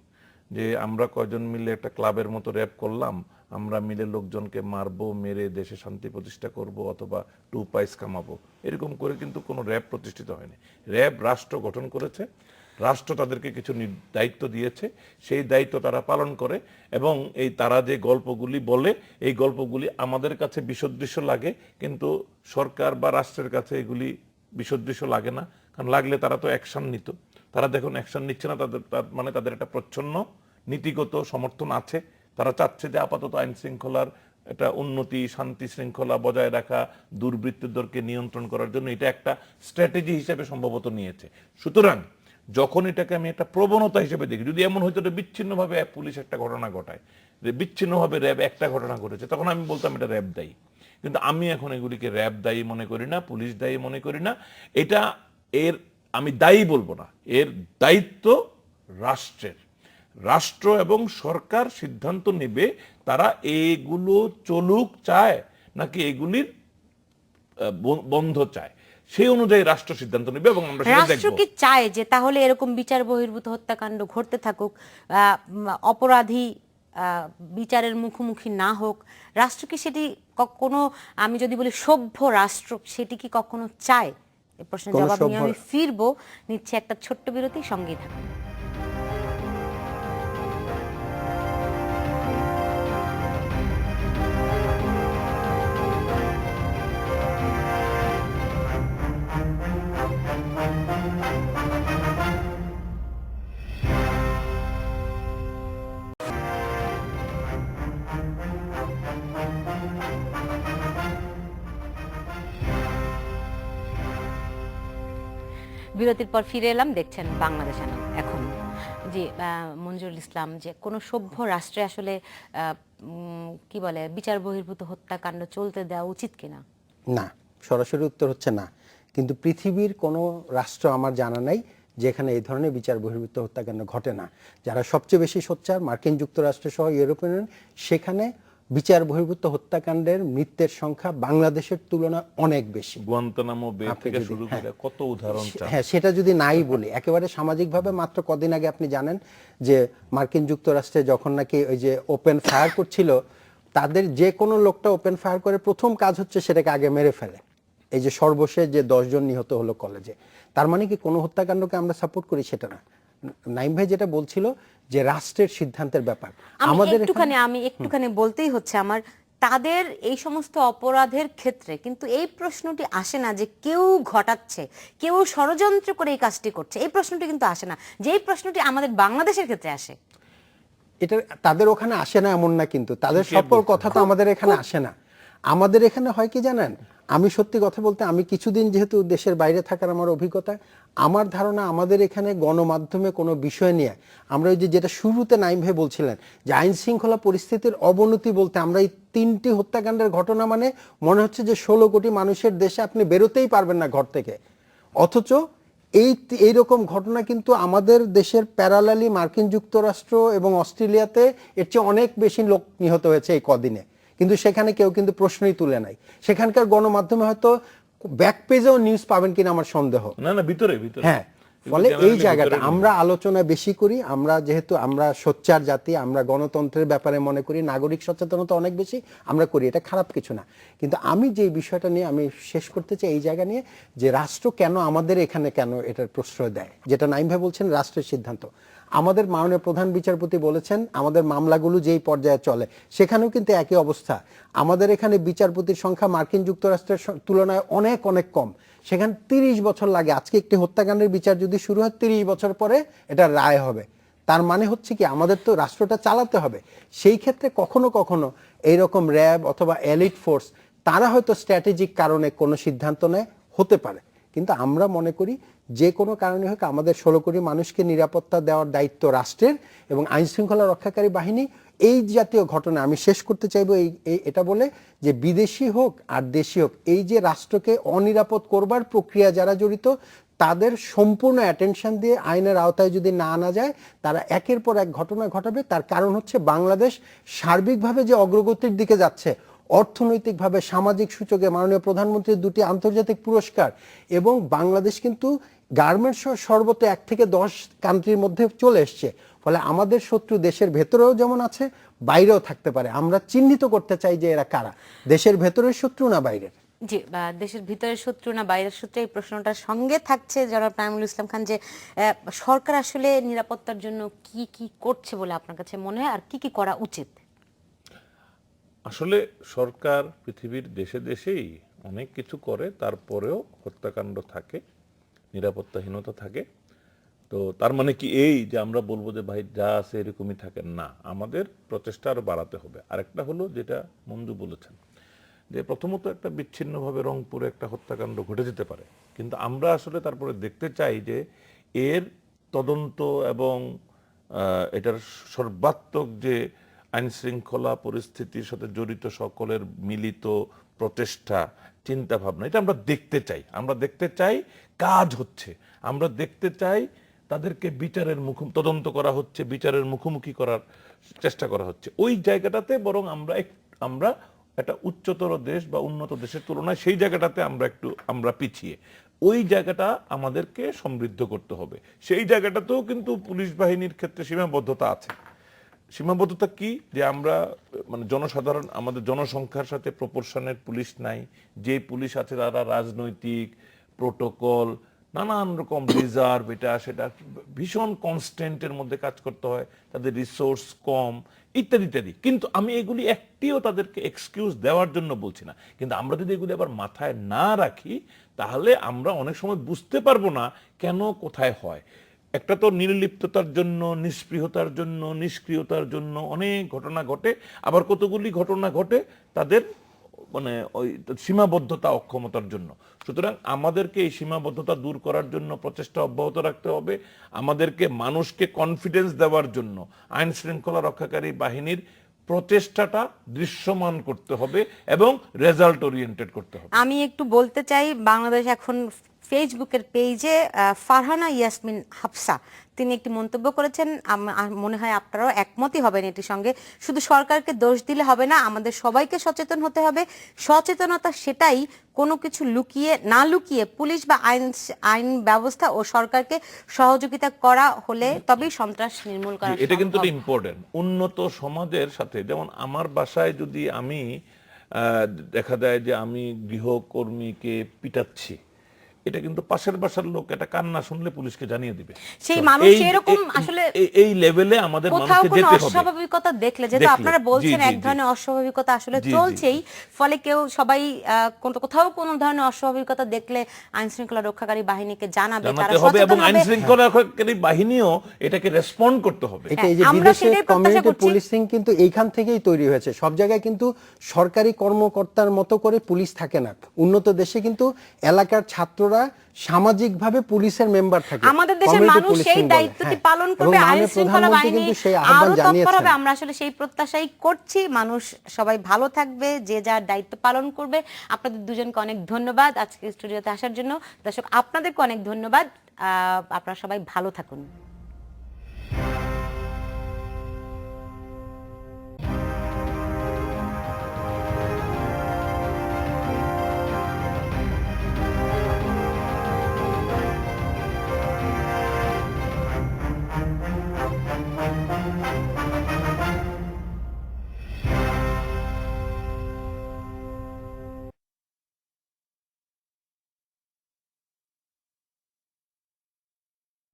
যে আমরা কয়জন মিলে একটা ক্লাবের মতো র্যাব করলাম, আমরা মিলে লোকজনকে মারবো, মেরে দেশে শান্তি প্রতিষ্ঠা করব অথবা 2 পয়সা কামাবো, এরকম করে কিন্তু কোনো র্যাব প্রতিষ্ঠিত হয়নি। র্যাব রাষ্ট্র গঠন করেছে, রাষ্ট্র তাদেরকে কিছু দায়িত্ব দিয়েছে, সেই দায়িত্ব তারা পালন করে, এবং এই তারা যে গল্পগুলি বলে এই গল্পগুলি আমাদের কাছে বিসদৃশ্য লাগে, কিন্তু সরকার বা রাষ্ট্রের কাছে এগুলি বিসদৃশ্য লাগে না। কারণ লাগলে তারা তো অ্যাকশন নিত, তারা দেখুন অ্যাকশন নিচ্ছে না, মানে তাদের একটা প্রচ্ছন্ন নীতিগত সমর্থন আছে। তারা চাচ্ছে যে আপাতত আইন শৃঙ্খলার একটা উন্নতি, শান্তি শৃঙ্খলা বজায় রাখা, দুর্বৃত্তদেরকে নিয়ন্ত্রণ করার জন্য এটা একটা স্ট্র্যাটেজি হিসেবে সম্ভবত নিয়েছে। সুতরাং যখন এটাকে আমি একটা প্রবণতা হিসেবে দেখি, যদি এমন হয়তো বিচ্ছিন্নভাবে পুলিশ একটা ঘটনা ঘটায়, বিচ্ছিন্নভাবে র্যাব একটা ঘটনা ঘটেছে, তখন আমি বলতাম এটা র্যাব দায়ী। কিন্তু আমি এখন এগুলিকে র্যাব দায়ী মনে করি না, পুলিশ দায়ী মনে করি না। এটা আমি দায়ী বলবো না, এর দায়িত্ব রাষ্ট্রের। রাষ্ট্র এবং সরকার সিদ্ধান্ত নেবে তারা এগুলো চলুক চায় নাকি এগুলির বন্ধ চায়, সেই অনুযায়ী রাষ্ট্র সিদ্ধান্ত নেবে এবং আমরা সেটা রাষ্ট্র দেখব। কি চায় যে তাহলে এরকম বিচার বহির্ভূত হত্যাকাণ্ড ঘটতে থাকুক, অপরাধী বিচারের মুখোমুখি না হোক? রাষ্ট্র কি সেটি কোনো, আমি যদি বলি সভ্য রাষ্ট্র, সেটি কি কখনো চায়? এই প্রশ্নের কোনো জবাব নিয়ে সভ্য- আমি ফিরবো। নিচ্ছে একটা ছোট্ট বিরতি, সঙ্গেই থাকুন। বিরতির পর ফিরে এলাম, দেখছেন বাংলাদেশ আলো। এখন জি মঞ্জুরুল ইসলাম, যে কোনো সভ্য রাষ্ট্রে আসলে কি বলে বিচার বহির্ভূত হত্যাকাণ্ড চলতে দেওয়া উচিত কিনা? না, সরাসরি উত্তর হচ্ছে না। কিন্তু পৃথিবীর কোনো রাষ্ট্র আমার জানা নাই যেখানে এই ধরনের বিচার বহির্ভূত হত্যাকাণ্ড ঘটে না। যারা সবচেয়ে বেশি সোচ্চার, মার্কিন যুক্তরাষ্ট্র সহ ইউরোপিয়ান ইউনিয়ন, সেখানে বিচার বহির্ভূত হত্যাকাণ্ডের মৃত্যুর সংখ্যা বাংলাদেশের তুলনায় অনেক বেশি। গুয়ান্তানামো বে আপনি থেকে যদি- শুরু করে কত উদাহরণ চান? হ্যাঁ, সেটা যদি নাই বলি, একেবারে সামাজিকভাবে মাত্র কদিন আগে আপনি জানেন যে মার্কিন যুক্তরাষ্ট্রে যখন নাকি ওই যে ওপেন ফায়ার করছিল, তাদের যে কোনো লোকটা ওপেন ফায়ার করে প্রথম কাজ হচ্ছে সেটাকে আগে মেরে ফেলে। এই যে সর্বশেষ যে 10 জন নিহত হলো কলেজে, তার মানে কি কোনো হত্যাকাণ্ডকে আমরা সাপোর্ট করি? সেটা না। নাইম ভাই যেটা বলছিল যে রাষ্ট্রের সিদ্ধান্তের ব্যাপার, আমাদের আমি একটুখানি বলতেই হচ্ছে আমার, তাদের এই সমস্ত অপরাধের ক্ষেত্রে কিন্তু এই প্রশ্নটি আসে না যে কেউ ঘটাচ্ছে, কেউ ষড়যন্ত্র করে এই কাজটি করছে, এই প্রশ্নটি কিন্তু আসে না, যে এই প্রশ্নটি আমাদের বাংলাদেশের ক্ষেত্রে আসে। এটা তাদের ওখানে আসে না এমন না, কিন্তু তাদের সকল কথা তো আমাদের এখানে আসে না। আমাদের এখানে হয় কি জানেন, আমি সত্যি কথা বলতে, আমি কিছুদিন যেহেতু দেশের বাইরে থাকার আমার অভিজ্ঞতা, আমার ধারণা আমাদের এখানে গণমাধ্যমে কোনো বিষয় নিয়ে আমরা ওই যে যেটা শুরুতে নাইম ভাই বলছিলেন যে আইন শৃঙ্খলা পরিস্থিতির অবনতি বলতে আমরা এই 3টি হত্যাকাণ্ডের ঘটনা মানে মনে হচ্ছে যে 16 কোটি মানুষের দেশে আপনি বেরোতেই পারবেন না ঘর থেকে। অথচ এইরকম ঘটনা কিন্তু আমাদের দেশের প্যারালালি মার্কিন যুক্তরাষ্ট্র এবং অস্ট্রেলিয়াতে এর চেয়ে অনেক বেশি লোক নিহত হয়েছে এই কদিনে, কিন্তু সেখানে কেউ কিন্তু প্রশ্নই তুলে নাই। সেখানকার গণমাধ্যমে হয়তো ব্যাক পেজেও নিউজ পাবেন কিনা আমার সন্দেহ। না না, ভিতরে ভিতরে। হ্যাঁ, ফলে এই জায়গাটা আমরা আলোচনা বেশি করি। আমরা যেহেতু আমরা সোচ্চার জাতি, আমরা গণতন্ত্রের ব্যাপারে মনে করি, নাগরিক সচেতনতা অনেক বেশি আমরা করি, এটা খারাপ কিছু না। কিন্তু আমি যে বিষয়টা নিয়ে আমি শেষ করতে চাই এই জায়গা নিয়ে, যে রাষ্ট্র কেন আমাদের এখানে কেন এটার প্রশ্রয় দেয়, যেটা নাইম ভাই বলছেন রাষ্ট্রের সিদ্ধান্ত। আমাদের মাননীয় প্রধান বিচারপতি বলেছেন আমাদের মামলাগুলো যেই পর্যায়ে চলে সেখানেও কিন্তু একই অবস্থা। আমাদের এখানে বিচারপতির সংখ্যা মার্কিন যুক্তরাষ্ট্রের তুলনায় অনেক অনেক কম। সেখানে 30 বছর লাগে। আজকে একটি হত্যাকাণ্ডের বিচার যদি শুরু হয় 30 বছর পরে এটা রায় হবে। তার মানে হচ্ছে কি আমাদের তো রাষ্ট্রটা চালাতে হবে। সেই ক্ষেত্রে কখনো কখনো এইরকম র্যাব অথবা এলিট ফোর্স তারা হয়তো স্ট্র্যাটেজিক কারণে কোনো সিদ্ধান্ত নেয়, হতে পারে। কিন্তু আমরা মনে করি যে কোনো কারণে হোক আমাদের 16 কোটি মানুষকে নিরাপত্তা দেওয়ার দায়িত্ব রাষ্ট্রের এবং আইন শৃঙ্খলা রক্ষাকারী বাহিনী। এই জাতীয় ঘটনা আমি শেষ করতে চাইবো এটা বলে যে বিদেশি হোক আর দেশি হোক, এই যে রাষ্ট্রকে অনিরাপদ করবার প্রক্রিয়া যারা জড়িত তাদের সম্পূর্ণ অ্যাটেনশন দিয়ে আইনের আওতায় যদি না আনা যায়, তারা একের পর এক ঘটনা ঘটাবে। তার কারণ হচ্ছে বাংলাদেশ সার্বিকভাবে যে অগ্রগতির দিকে যাচ্ছে, অর্থনৈতিকভাবে, সামাজিক সূচকে মাননীয় প্রধানমন্ত্রীর 2টি আন্তর্জাতিক পুরস্কার, এবং বাংলাদেশ কিন্তু গার্মেন্টস সর্বত 1 থেকে 10 কান্ট্রির মধ্যে চলে এসছে। ফলে আমাদের শত্রু দেশের ভেতরেও যেমন আছে, বাইরেও থাকতে পারে। আমরা চিহ্নিত করতে চাই যে এরা কারা, দেশের ভেতরের শত্রু না বাইরের। জি, দেশের ভিতরের শত্রু না বাইরের শত্রু, এই প্রশ্নটার সঙ্গে থাকছে জনাব নাঈমুল ইসলাম খান, যে সরকার আসলে নিরাপত্তার জন্য কি কি করছে বলে আপনার কাছে মনে হয়, আর কি কি করা উচিত? আসলে সরকার পৃথিবীর দেশে দেশেই অনেক কিছু করে, তারপরেও হত্যাকাণ্ড থাকে, নিরাপত্তাহীনতা থাকে। তো তার মানে কি এই যে আমরা বলবো যে ভাই যা আছে এরকমই থাকেন না, আমাদের প্রচেষ্টা আরো বাড়াতে হবে। আরেকটা হলো যেটা মঞ্জু বলেছেন, যে প্রথমত একটা বিচ্ছিন্নভাবে রংপুরে একটা হত্যাকাণ্ড ঘটে যেতে পারে, কিন্তু আমরা আসলে তারপরে দেখতে চাই যে এর তদন্ত এবং এটার সর্বাত্মক যে আইন শৃঙ্খলা পরিস্থিতির সাথে জড়িত সকলের মিলিত প্রচেষ্টা, চিন্তা ভাবনা, এটা আমরা দেখতে চাই। আমরা দেখতে চাই কাজ হচ্ছে, আমরা দেখতে চাই তাদেরকে বিচারের তদন্ত করা হচ্ছে, বিচারের মুখোমুখি করার চেষ্টা করা হচ্ছে। ওই জায়গাটাতে বরং আমরা একটা উচ্চতর দেশ বা উন্নত দেশের তুলনায় সেই জায়গাটাতে আমরা পিছিয়ে। ওই জায়গাটা আমাদেরকে সমৃদ্ধ করতে হবে। সেই জায়গাটাতেও কিন্তু পুলিশ বাহিনীর ক্ষেত্রে সীমাবদ্ধতা আছে। সীমাবদ্ধতা কি? যে আমরা মানে জনসাধারণ, আমাদের জনসংখ্যার সাথে প্রপোর্শনের পুলিশ নাই। যে পুলিশ আছে তারা রাজনৈতিক প্রোটোকল, নানান রকম রিজার্ভ, এটা সেটা ভীষণ কনস্ট্যান্টের মধ্যে কাজ করতে হয়, তাদের রিসোর্স কম, ইত্যাদি ইত্যাদি। কিন্তু আমি এগুলি একটিও তাদেরকে এক্সকিউজ দেওয়ার জন্য বলছি না, কিন্তু আমরা যদি এগুলি আবার মাথায় না রাখি তাহলে আমরা অনেক সময় বুঝতে পারবো না কেন কোথায় হয়। একটা তো নির্লিপ্ততার জন্য, নিষ্পৃহতার জন্য, নিষ্ক্রিয়তার জন্য অনেক ঘটনা ঘটে, আবার কতগুলি ঘটনা ঘটে তাদের মানে ওই সীমাবদ্ধতা, অক্ষমতার জন্য। সুতরাং আমাদেরকে এই সীমাবদ্ধতা দূর করার জন্য প্রচেষ্টা অব্যাহত রাখতে হবে। আমাদেরকে মানুষকে কনফিডেন্স দেওয়ার জন্য আইন শৃঙ্খলা রক্ষাকারী বাহিনীর প্রচেষ্টাটা দৃশ্যমান করতে হবে এবং রেজাল্ট ওরিয়েন্টেড করতে হবে। আমি একটু বলতে চাই, বাংলাদেশ এখন ফেসবুকের পেজে ফারহানা ইয়াসমিন হাফসা তিনি একটি মন্তব্য করেছেন, মনে হয় আপনারাও একমতই হবেন এটির সঙ্গে। শুধু সরকারকে দোষ দিলে হবে না, আমাদের সবাইকে সচেতন হতে হবে। সচেতনতা সেটাই, কোনো কিছু না লুকিয়ে পুলিশ বা আইন ব্যবস্থা ও সরকারকে সহযোগিতা করা হলে তবেই সন্ত্রাস নির্মূল করা সম্ভব। এটা কিন্তু ইম্পর্টেন্ট। উন্নত সমাজের সাথে, যেমন আমার বাসায় যদি আমি দেখা যায় যে আমি গৃহকর্মীকে পিটাচ্ছি, এটা কিন্তু পাশের বাসার লোক এটা কান্না শুনলে পুলিশকে জানিয়ে দিবে। সেই মানুষ এরকম আসলে এই লেভেলে আমাদের মানুষকে যেতে হবে। অস্বাভাবিকতা দেখলে, যেহেতু আপনারা বলছেন এক ধরনের অস্বাভাবিকতা আসলে চলছেই, ফলে সবাই কোথাও কোনো ধরনের অস্বাভাবিকতা দেখলে আইন শৃঙ্খলা রক্ষাকারী বাহিনীকে জানাবে, তারা হবে এবং সচেতন আইন হবে। শৃঙ্খলা রক্ষাকারী বাহিনীও এটাকে রেসপন্ড করতে হবে। এটা এই যে বিদেশে কমিউনিটি পুলিশিং কিন্তু এইখান থেকেই তৈরি হয়েছে। সব জায়গায় কিন্তু সরকারি কর্মকর্তার মতো করে পুলিশ থাকে না। উন্নত দেশে কিন্তু এলাকার ছাত্ররা সামাজিকভাবে পুলিশের মেম্বার থাকে। আমাদের দেশের মানুষ সেই দায়িত্বটি পালন করবে, আইন শৃঙ্খলা বাহিনী আরো তৎপর হবে। আমরা আসলে সেই প্রত্যাশাই করছি। মানুষ সবাই ভালো থাকবে, যে যার দায়িত্ব পালন করবে। আপনাদের দুজনকে অনেক ধন্যবাদ আজকে স্টুডিওতে আসার জন্য। দর্শক, আপনাদেরকে অনেক ধন্যবাদ। আপনারা সবাই ভালো থাকুন।